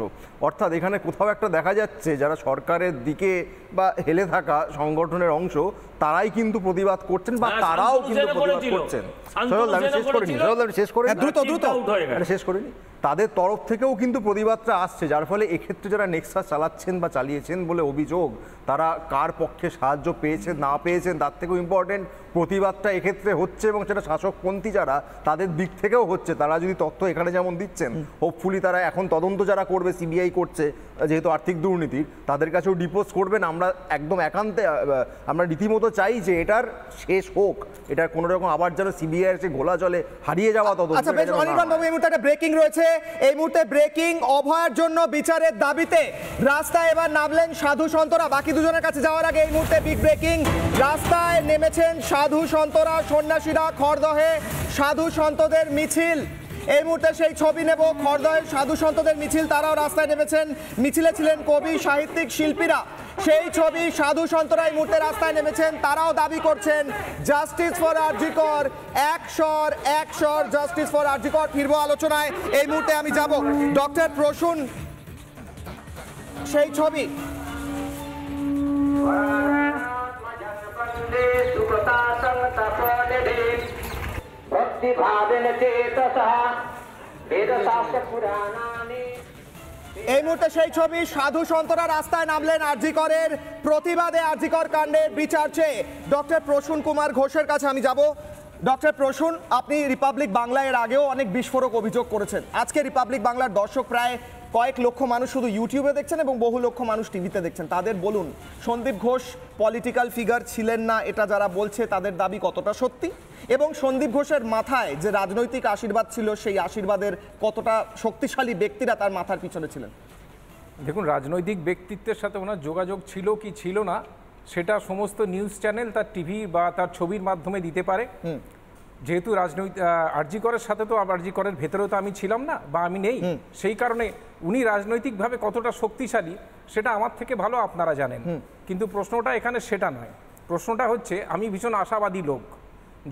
অর্থাৎ এখানে কোথাও একটা দেখা যাচ্ছে যারা সরকারের দিকে বা হেলে থাকা সংগঠনের অংশ, তারাই কিন্তু প্রতিবাদ করছেন বা তারাও কিন্তু প্রতিবাদ করছেন। শেষ করিনি। তাদের তরফ থেকেও কিন্তু প্রতিবাদটা আসছে, যার ফলে এক্ষেত্রে যারা নেক্সাস চালাচ্ছেন বা চালিয়েছেন বলে অভিযোগ, তারা কার পক্ষে সাহায্য পেয়েছেন না পেয়েছেন তার থেকেও ইম্পর্টেন্ট প্রতিবাদটা এক্ষেত্রে হচ্ছে, এবং সেটা শাসকপন্থী যারা তাদের দিক থেকেও হচ্ছে। তারা যদি তথ্য এখানে যেমন দিচ্ছেন, হোপফুলি তারা এখন তদন্ত যারা করবে, সিবিআই করছে যেহেতু আর্থিক দুর্নীতির, তাদের কাছেও ডিপোজ করবেন। আমরা একদম একান্তে আমরা রীতিমতো চাই যে এটার শেষ হোক, এটার কোনো রকম আবার যেন সিবিআই এর ঘোলা জলে হারিয়ে যাওয়া তদন্ত। আচ্ছা বেশ, অনির্বাণ বাবু এই মুহূর্তে একটা ব্রেকিং রয়েছে, এই মুহূর্তে ব্রেকিং। অভয়ের জন্য বিচারের দাবিতে রাস্তায় এবার নামলেন সাধু সন্তরা। বাকি দুজনের কাছে যাওয়ার আগে এই মুহূর্তে বিগ ব্রেকিং, রাস্তায় নেমেছেন সাধু সন্তরা, সন্ন্যাসীরা। খড়দহে সাধু সন্তদের মিছিল, এই মুহূর্তে সেই ছবি নেব। খড়দহের সাধু সন্তদের মিছিল, তারাও রাস্তায় নেমেছেন। মিছিলে ছিলেন কবি, সাহিত্যিক, শিল্পীরা। সেই ছবি, সাধু সন্তরা এই মুহূর্তে রাস্তায় নেমেছেন, তারাও দাবি করছেন জাস্টিস ফর আরজি কর, একশর জাস্টিস ফর আরজি কর। ফিরবো আলোচনায়, এই মুহূর্তে আমি যাব ডক্টর প্রসূন, সেই ছবি। এই মুহূর্তে সেই ছবি, সাধু সন্তরা রাস্তায় নামলেন আরজি করের প্রতিবাদে, আরজি কর কাণ্ডের বিচার চেয়ে। ডক্টর প্রসূন কুমার ঘোষের কাছে আমি যাব। ডক্টর প্রসূন, আপনি রিপাবলিক বাংলা এর আগেও অনেক বিস্ফোরক অভিযোগ করেছেন। আজকে রিপাবলিক বাংলার দর্শক প্রায় কয়েক লক্ষ মানুষ শুধু ইউটিউবে দেখছেন এবং বহু লক্ষ মানুষ টিভিতে দেখছেন। তাদের বলুন, সন্দীপ ঘোষ পলিটিক্যাল ফিগার ছিলেন না, এটা যারা বলছে তাদের দাবি কতটা সত্যি, এবং সন্দীপ ঘোষের মাথায় যে রাজনৈতিক আশীর্বাদ ছিল, সেই আশীর্বাদের কতটা শক্তিশালী ব্যক্তিরা তার মাথার পিছনে ছিলেন? দেখুন, রাজনৈতিক ব্যক্তিত্বের সাথে ওনার যোগাযোগ ছিল কি ছিল না, সেটা সমস্ত নিউজ চ্যানেল তার টিভি বা তার ছবির মাধ্যমে দিতে পারে। যেহেতু রাজনৈতিক আরজি করের সাথে তো আরজি করের ভেতরেও তো আমি ছিলাম না বা আমি নেই, সেই কারণে উনি রাজনৈতিকভাবে কতটা শক্তিশালী সেটা আমার থেকে ভালো আপনারা জানেন। কিন্তু প্রশ্নটা এখানে সেটা নয়। প্রশ্নটা হচ্ছে, আমি ভীষণ আশাবাদী লোক,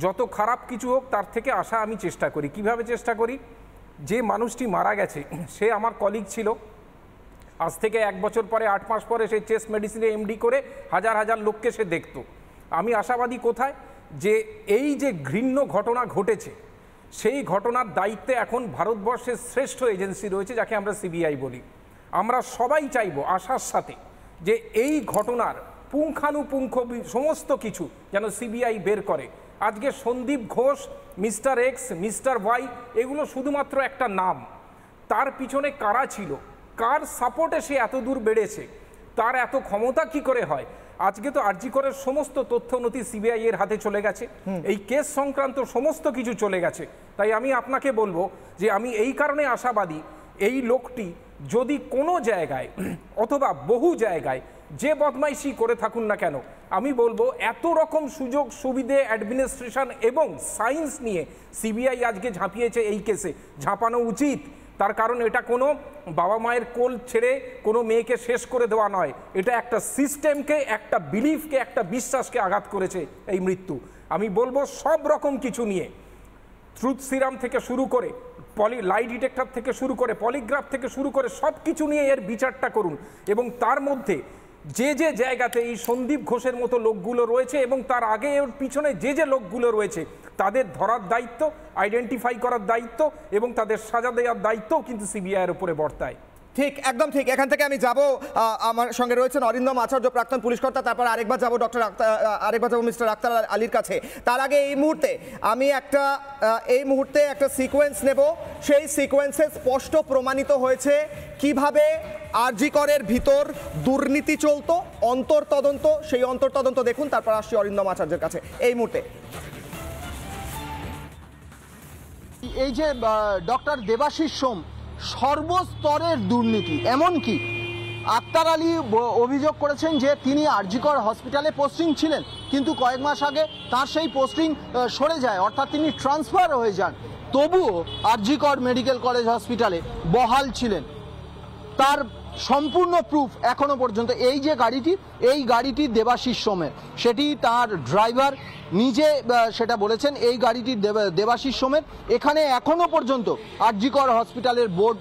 যত খারাপ কিছু হোক তার থেকে আশা আমি চেষ্টা করি। কিভাবে চেষ্টা করি? যে মানুষটি মারা গেছে সে আমার কলিগ ছিল, আজ থেকে 1 বছর পরে 8 মাস পরে সে চেস্ট মেডিসিনে এমডি করে হাজার হাজার লোককে সে দেখতো। আমি আশাবাদী কোথায়, যে এই যে ঘৃণ্য ঘটনা ঘটেছে সেই ঘটনার দায়িত্বে এখন ভারতবর্ষের শ্রেষ্ঠ এজেন্সি রয়েছে, যাকে আমরা সিবিআই বলি। আমরা সবাই চাইব আশার সাথে যে এই ঘটনার পুঙ্খানুপুঙ্খ সমস্ত কিছু যেন সিবিআই বের করে। আজকে Sandip Ghosh, mister X, mister Y, এগুলো শুধুমাত্র একটা নাম। তার পিছনে কারা ছিল, কার সাপোর্টে সে এত দূর বেড়েছে, তার এত ক্ষমতা কি করে হয়। আজকে তো আরজি করের সমস্ত তথ্য নথি সিবিআই এর হাতে চলে গেছে, এই কেস সংক্রান্ত সমস্ত কিছু চলে গেছে। তাই আমি আপনাকে বলবো যে আমি এই কারণে আশাবাদী, এই লোকটি যদি কোনো জায়গায় অথবা বহু জায়গায় যে বদমাইশি করে থাকুন না কেন, আমি বলবো এত রকম সুযোগ সুবিধে অ্যাডমিনিস্ট্রেশন এবং সায়েন্স নিয়ে সিবিআই আজকে ঝাঁপিয়েছে এই কেসে, ঝাঁপানো উচিত। তার কারণ এটা কোনো বাবা মায়ের কোল ছেড়ে কোনো মেয়েকে শেষ করে দেওয়া নয়, এটা একটা সিস্টেমকে, একটা বিলিফকে, একটা বিশ্বাসকে আঘাত করেছে এই মৃত্যু। আমি বলবো সব রকম কিছু নিয়ে, ট্রুথ সিরাম থেকে শুরু করে লাই ডিটেক্টর থেকে শুরু করে পলিগ্রাফ থেকে শুরু করে সব কিছু নিয়ে এর বিচারটা করুন। এবং তার মধ্যে যে যে জায়গাতে এই সন্দীপ ঘোষের মতো লোকগুলো রয়েছে এবং তার আগে ওর পিছনে যে যে লোকগুলো রয়েছে তাদের ধরার দায়িত্ব, আইডেন্টিফাই করার দায়িত্ব এবং তাদের সাজা দেওয়ার দায়িত্বও কিন্তু সিবিআইয়ের উপরে বর্তায়। ঠিক, একদম ঠিক। এখান থেকে আমি যাব, আমার সঙ্গে রয়েছেন অরিন্দম আচার্য, প্রাক্তন পুলিশ কর্তা, তারপর আরেকবার যাব আরেকবার যাব মিস্টার আক্তার আলীর কাছে। তার আগে এই মুহূর্তে একটা সিকোয়েন্স নেব। সেই সিকোয়েন্সে স্পষ্ট প্রমাণিত হয়েছে কিভাবে আরজি করের ভিতর দুর্নীতি চলতো, অন্তর্তদন্ত, সেই অন্তর্তদন্ত দেখুন, তারপর আসছি অরিন্দম আচার্যের কাছে এই মুহূর্তে। এই যে ডক্টর দেবাশিস সোম, সর্বস্তরের দুর্নীতি, এমনকি আক্তার আলী অভিযোগ করেছেন যে তিনি আরজি কর হসপিটালে পোস্টিং ছিলেন, কিন্তু কয়েক মাস আগে তার সেই পোস্টিং সরে যায়, অর্থাৎ তিনি ট্রান্সফার হয়ে যান, তবুও আরজি কর মেডিকেল কলেজ হসপিটালে বহাল ছিলেন। তার সম্পূর্ণ প্রুফ এখনো পর্যন্ত, এই যে গাড়িটি দেবাশিস সোমের, সেটি তার ড্রাইভার নিজে সেটা বলেছেন, এই গাড়িটি দেবাশিস সোমের। এখানে এখনো পর্যন্ত আরজি কর হসপিটালের বোর্ড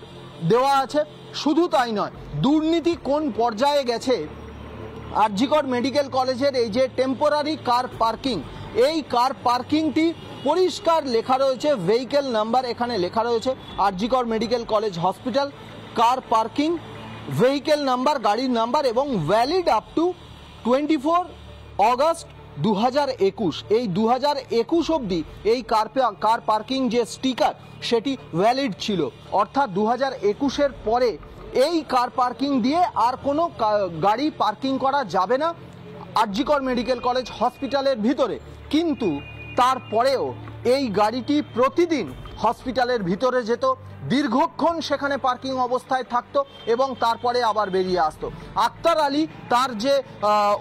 দেওয়া আছে। শুধু তাই নয়, দুর্নীতি কোন পর্যায়ে গেছে, আরজি কর মেডিকেল কলেজের এই যে টেম্পোরারি কার পার্কিং, এই কার পার্কিংটি পরিষ্কার লেখা রয়েছে, ভেহিকেল নাম্বার এখানে লেখা রয়েছে আরজি কর medical college hospital, car parking, vehicle number, গাড়ির নাম্বার, এবং ভ্যালিড আপ টু 24 অগস্ট 2021। এই 2021 অবধি এই কার পার্কিং যে স্টিকার সেটি ভ্যালিড ছিল, অর্থাৎ 2021-এর পরে এই কার পার্কিং দিয়ে আর কোনো গাড়ি পার্কিং করা যাবে না আরজি কর মেডিকেল কলেজ হসপিটালের ভিতরে। কিন্তু তারপরেও এই গাড়িটি প্রতিদিন হসপিটালের ভিতরে যেত, দীর্ঘক্ষণ সেখানে পার্কিং অবস্থায় থাকতো এবং তারপরে আবার বেরিয়ে আসতো। আক্তার আলী তার যে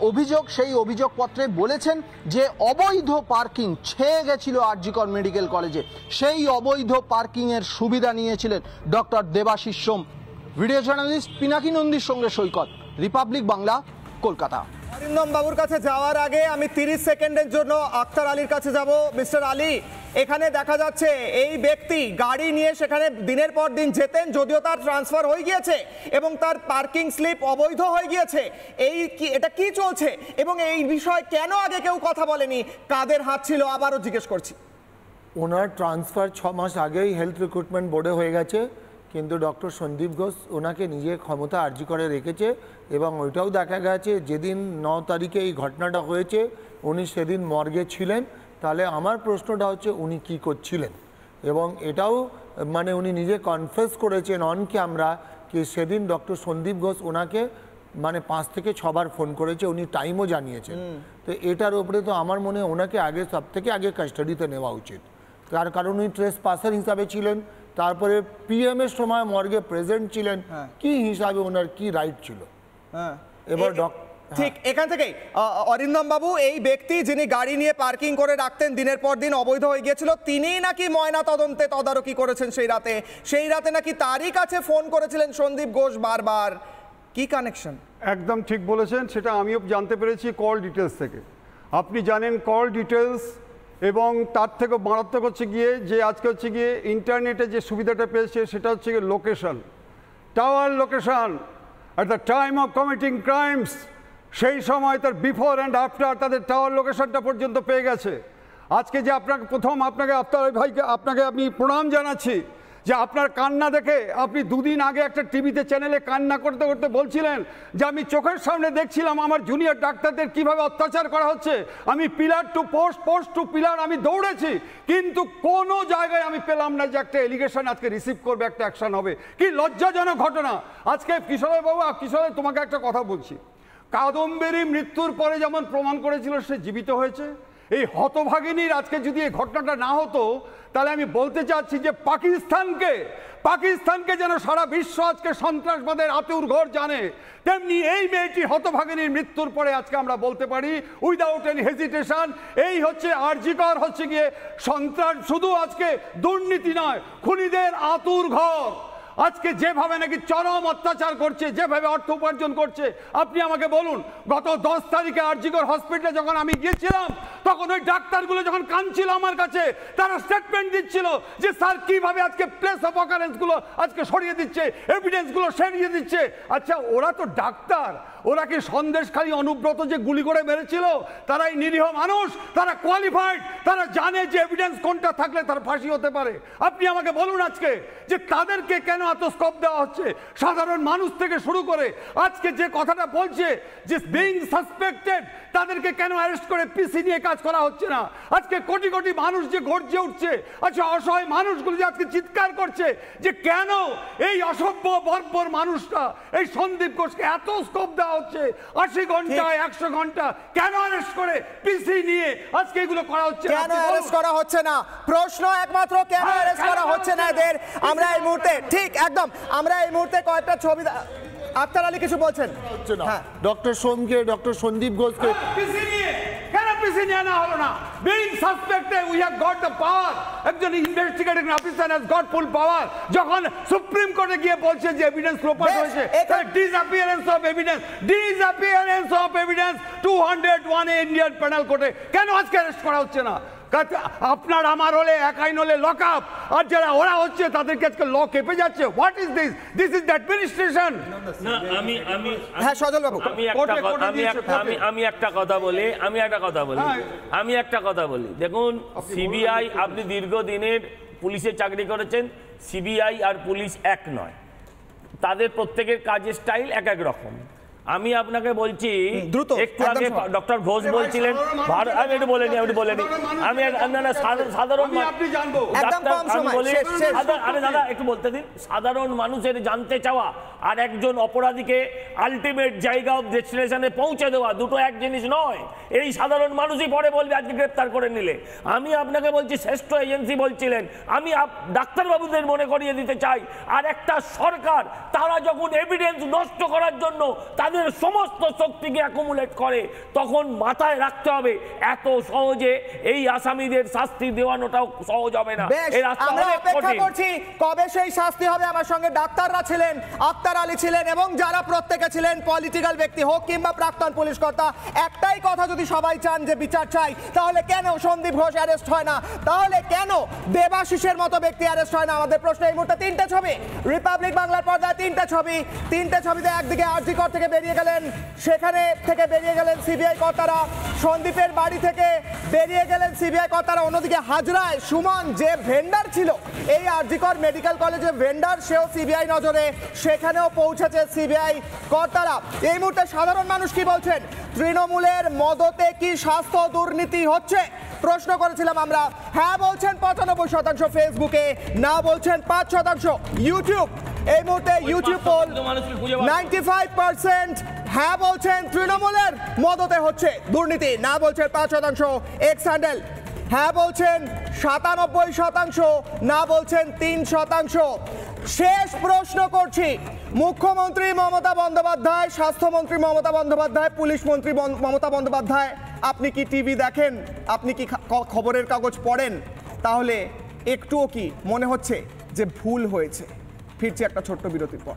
অভিযোগ, সেই অভিযোগপত্রে বলেছেন যে অবৈধ পার্কিং ছেয়ে গেছিল আরজি কর মেডিকেল কলেজে, সেই অবৈধ পার্কিংয়ের সুবিধা নিয়েছিলেন ডক্টর দেবাশিস সোম। ভিডিও জার্নালিস্ট পিনাকি নন্দীর সঙ্গে সৈকত, রিপাবলিক বাংলা, কলকাতা। অরিন্দম বাবুর কাছে যাওয়ার আগে আমি 30 সেকেন্ডের জন্য আক্তার আলীর কাছে যাব। মিস্টার আলী, এখানে দেখা যাচ্ছে এই ব্যক্তি গাড়ি নিয়ে সেখানে দিনের পর দিন যেতেন, যদিও তার ট্রান্সফার হয়ে গিয়েছে এবং তার পার্কিং স্লিপ অবৈধ হয়ে গিয়েছে। এটা কি চলছে এবং এই বিষয়ে কেন আগে কেউ কথা বলেনি, কাদের হাত ছিল, আবারও জিজ্ঞেস করছি। ওনার ট্রান্সফার 6 মাস আগেই হেলথ রিক্রুটমেন্ট বোর্ডে হয়ে গেছে, কিন্তু ডক্টর সন্দীপ ঘোষ ওনাকে নিজের ক্ষমতা আরজি করে রেখেছে এবং ওইটাও দেখা গেছে যেদিন 9 তারিখে এই ঘটনাটা হয়েছে উনি সেদিন মর্গে ছিলেন। তাহলে আমার প্রশ্নটা হচ্ছে উনি কি করছিলেন, এবং এটাও মানে উনি নিজে কনফেস করেছেন অন ক্যামেরা কি সেদিন ডক্টর সন্দীপ ঘোষ ওনাকে মানে 5 থেকে 6 বার ফোন করেছে, উনি টাইমও জানিয়েছেন। তো এটার উপরে তো আমার মনে হয় ওনাকে আগে সব থেকে আগে কাস্টাডিতে নেওয়া উচিত, তার কারণ উনি ট্রেস পাসার হিসাবে ছিলেন, তারপরে পিএম এর সময় মর্গে প্রেজেন্ট ছিলেন, কি হিসাবে ওনার কি রাইট ছিল। এবার ঠিক এখান থেকেই অরিন্দম বাবু, এই ব্যক্তি যিনি গাড়ি নিয়ে পার্কিং করে রাখতেন, দিনের পর দিন অবৈধ হয়ে গিয়েছিল, তিনি নাকি ময়না তদন্তে তদারকি করেছেন সেই রাতে নাকি তারই কাছে ফোন করেছিলেন সন্দীপ ঘোষ বারবার। কি কানেকশন? একদম ঠিক বলেছেন, সেটা আমিও জানতে পেরেছি কল ডিটেলস থেকে। আপনি জানেন কল ডিটেলস, এবং তার থেকে মারাত্মক হচ্ছে গিয়ে যে আজকে হচ্ছে গিয়ে ইন্টারনেটে যে সুবিধাটা পেয়েছে সেটা হচ্ছে গিয়ে location, tower location. At the time of committing crimes, সেই সময় তার বিফোর অ্যান্ড আফটার তাদের টাওয়ার লোকেশনটা পর্যন্ত পেয়ে গেছে। আজকে যে আপনাকে আপনার ভাইকে আপনাকে আমি প্রণাম জানাচ্ছি যে আপনার কান্না দেখে আপনি দুদিন আগে একটা টিভিতে চ্যানেলে কান্না করতে করতে বলছিলেন যে আমি চোখের সামনে দেখছিলাম আমার জুনিয়র ডাক্তারদের কিভাবে অত্যাচার করা হচ্ছে, আমি pillar to post, post to pillar আমি দৌড়েছি, কিন্তু কোনো জায়গায় আমি পেলাম না যে একটা এলিগেশন আজকে রিসিভ করবে, একটা অ্যাকশন হবে। কি লজ্জাজনক ঘটনা। আজকে কিশোরবাবু, কিশোর তোমাকে একটা কথা বলছি, কাদম্বরী মৃত্যুর পরে যেমন প্রমাণ করেছিল সে জীবিত হয়েছে, এই হতভাগিনীর আজকে যদি এই ঘটনাটা না হতো তাহলে আমি বলতে চাচ্ছি যে পাকিস্তানকে যেন সারা বিশ্ব আজকে সন্ত্রাসবাদের আতুর ঘর জানে, তেমনি এই মেয়েটি হতভাগিনীর মৃত্যুর পরে আজকে আমরা বলতে পারি উইদাউট এনি হেজিটেশন, এই হচ্ছে আরজিকর হচ্ছে গিয়ে সন্ত্রাস, শুধু আজকে দুর্নীতি নয়, খুনিদের আতুর ঘর। আজকে যেভাবে নাকি চরম অত্যাচার করছে, যেভাবে অর্থ উপার্জন করছে, আপনি আমাকে বলুন, গত 10 তারিখে আরজিকর হসপিটালে যখন আমি গিয়েছিলাম তখন ওই ডাক্তারগুলো যখন কাঁদছিল আমার কাছে, তারা স্টেটমেন্ট দিচ্ছিল যে স্যার কিভাবে আজকে প্লেস অফ অকারেন্সগুলো আজকে সরিয়ে দিচ্ছে, এভিডেন্সগুলো সরিয়ে দিচ্ছে। আচ্ছা, ওরা তো ডাক্তার, ওরা কি সন্দেশখালী অনুব্রত যে গুলি করে মেরেছিল তারাই নিরীহ মানুষ, তারা কোয়ালিফাইড, তারা জানে যে এভিডেন্স কোনটা থাকলে তার ফাঁসি হতে পারে। আপনি আমাকে বলুন আজকে যে তাদেরকে কেন এত স্কোপ দেওয়া হচ্ছে, সাধারণ মানুষ থেকে শুরু করে আজকে যে কথাটা বলছে যে বিইং সাসপেক্টেড তাদেরকে কেন অ্যারেস্ট করে পিসি নিয়ে কাজ করা হচ্ছে না। আজকে কোটি কোটি মানুষ যে গর্জে উঠছে, আচ্ছা অসহায় মানুষগুলো যে আজকে চিৎকার করছে যে কেন এই অসভ্য বর্বর মানুষটা এই সন্দীপ ঘোষকে এত স্কোপ দেওয়া হচ্ছে, 80 ঘন্টা 100 ঘন্টা কেন অ্যারেস্ট করে পিসি নিয়ে আজকে এগুলো করা হচ্ছে, কেন অ্যারেস্ট করা হচ্ছে না? প্রশ্ন একমাত্র কেন অ্যারেস্ট করা হচ্ছে না এদের। আমরা এই মুহূর্তে ঠিক একদম আমরা এই মুহূর্তে কয়েকটা ছবি, আক্তার আলী কিছু বলছেন, হ্যাঁ, ডক্টর সোমকে, ডক্টর সন্দীপ ঘোষকে কেন পিসি নিয়ে না হলো না? Being suspected, we have got the power. একজন investigating officer has got full power. যখন সুপ্রিম কোর্টে গিয়ে বলছে যে এভিডেন্স প্রপার হয়েছে, disappearance of evidence 201 Indian penal কোর্টে কেন আজকে অ্যারেস্ট করা হচ্ছে না? আপনার আমার হলে একাই নলে লক আপ, আর যারা ওরা হচ্ছে তাদেরকে আজকে ল কেঁপে যাচ্ছে। What is this? This is the administration. হ্যাঁ সজল বাবু, আমি একটা কথা বলি দেখুন, সিবিআই, আপনি দীর্ঘদিনের পুলিশে চাকরি করেছেন, সিবিআই আর পুলিশ এক নয়, তাদের প্রত্যেকের কাজের স্টাইল এক এক রকম। আমি আপনাকে বলছি, একটু আগে ডক্টর ঘোষ বলছিলেন, আমি একটু বলেনি আমি সাধারণ দাদা একটু বলতে দিন, সাধারণ মানুষের জানতে চাওয়া আর একজন অপরাধীকে আলটিমেট জায়গা অফ ডেস্টিনেশনে পৌঁছে দেওয়া দুটো এক জিনিস নয়। এই সাধারণ মানুষই পরে বলবে আজকে গ্রেপ্তার করে নিলে। আমি আপনাকে বলছি, শ্রেষ্ঠ এজেন্সি বলছিলেন, আমি ডাক্তারবাবুদের মনে করিয়ে দিতে চাই, আর একটা সরকার তারা যখন এভিডেন্স নষ্ট করার জন্য তাদের সমস্ত শক্তিকে অ্যাকুমুলেট করে, তখন মাথায় রাখতে হবে এত সহজে এই আসামিদের শাস্তি দেওয়ানোটাও সহজ হবে না। আমরা অপেক্ষা করছি কবে সেই শাস্তি হবে। আমার সঙ্গে ডাক্তাররা ছিলেন, আক্তার আলী ছিলেন, এবং যারা প্রত্যেকে ছিলেন পলিটিক্যাল ব্যক্তি হোক কিংবা প্রাক্তন পুলিশ কর্তা। একটাই কথা যদি সবাই চান যে বিচার চাই, তাহলে কেন সন্দীপ ঘোষ অ্যারেস্ট হয় না? তাহলে কেন দেবাশিসের মতো ব্যক্তি অ্যারেস্ট হয় না? আমাদের প্রশ্ন। এই মুহূর্তে 3টে ছবি রিপাবলিক বাংলার পর্দায়, 3টে ছবিতে একদিকে আরজিকর থেকে বেরিয়ে গেলেন, সেখানে থেকে বেরিয়ে গেলেন সিবিআই কর্তারা, সন্দীপের বাড়ি থেকে বেরিয়ে গেলেন সিবিআই কর্তারা, অন্যদিকে হাজরায় সুমন যে ভেন্ডার ছিল এই আরজিকর মেডিকেল কলেজে ভেন্ডার, সেও সিবিআই নজরে, সেখানেও পৌঁছেছে সিবিআই কর্তারা। এই মুহূর্তে সাধারণ মানুষ কি বলছেন? তৃণমূলের মদতে কি স্বাস্থ্য দুর্নীতি হচ্ছে? প্রশ্ন করেছিলাম আমরা। হ্যাঁ বলছেন 95% ফেসবুকে, না বলছেন 5%। ইউটিউব, এই মুহূর্তে ইউটিউব পোল 95% হ্যাঁ বলছেন তৃণমূলের মদতে হচ্ছে দুর্নীতি, না বলছেন 5%। এক্স হ্যান্ডেল, হ্যাঁ বলছেন 97%, না বলছেন 3%। শেষ প্রশ্ন করছি, মুখ্যমন্ত্রী মমতা বন্দ্যোপাধ্যায়, স্বাস্থ্যমন্ত্রী মমতা বন্দ্যোপাধ্যায়, পুলিশ মন্ত্রী মমতা বন্দ্যোপাধ্যায়, আপনি কি টিভি দেখেন? আপনি কি খবরের কাগজ পড়েন? তাহলে একটুও কি মনে হচ্ছে যে ভুল হয়েছে? ফিরছি একটা ছোট্ট বিরতির পর।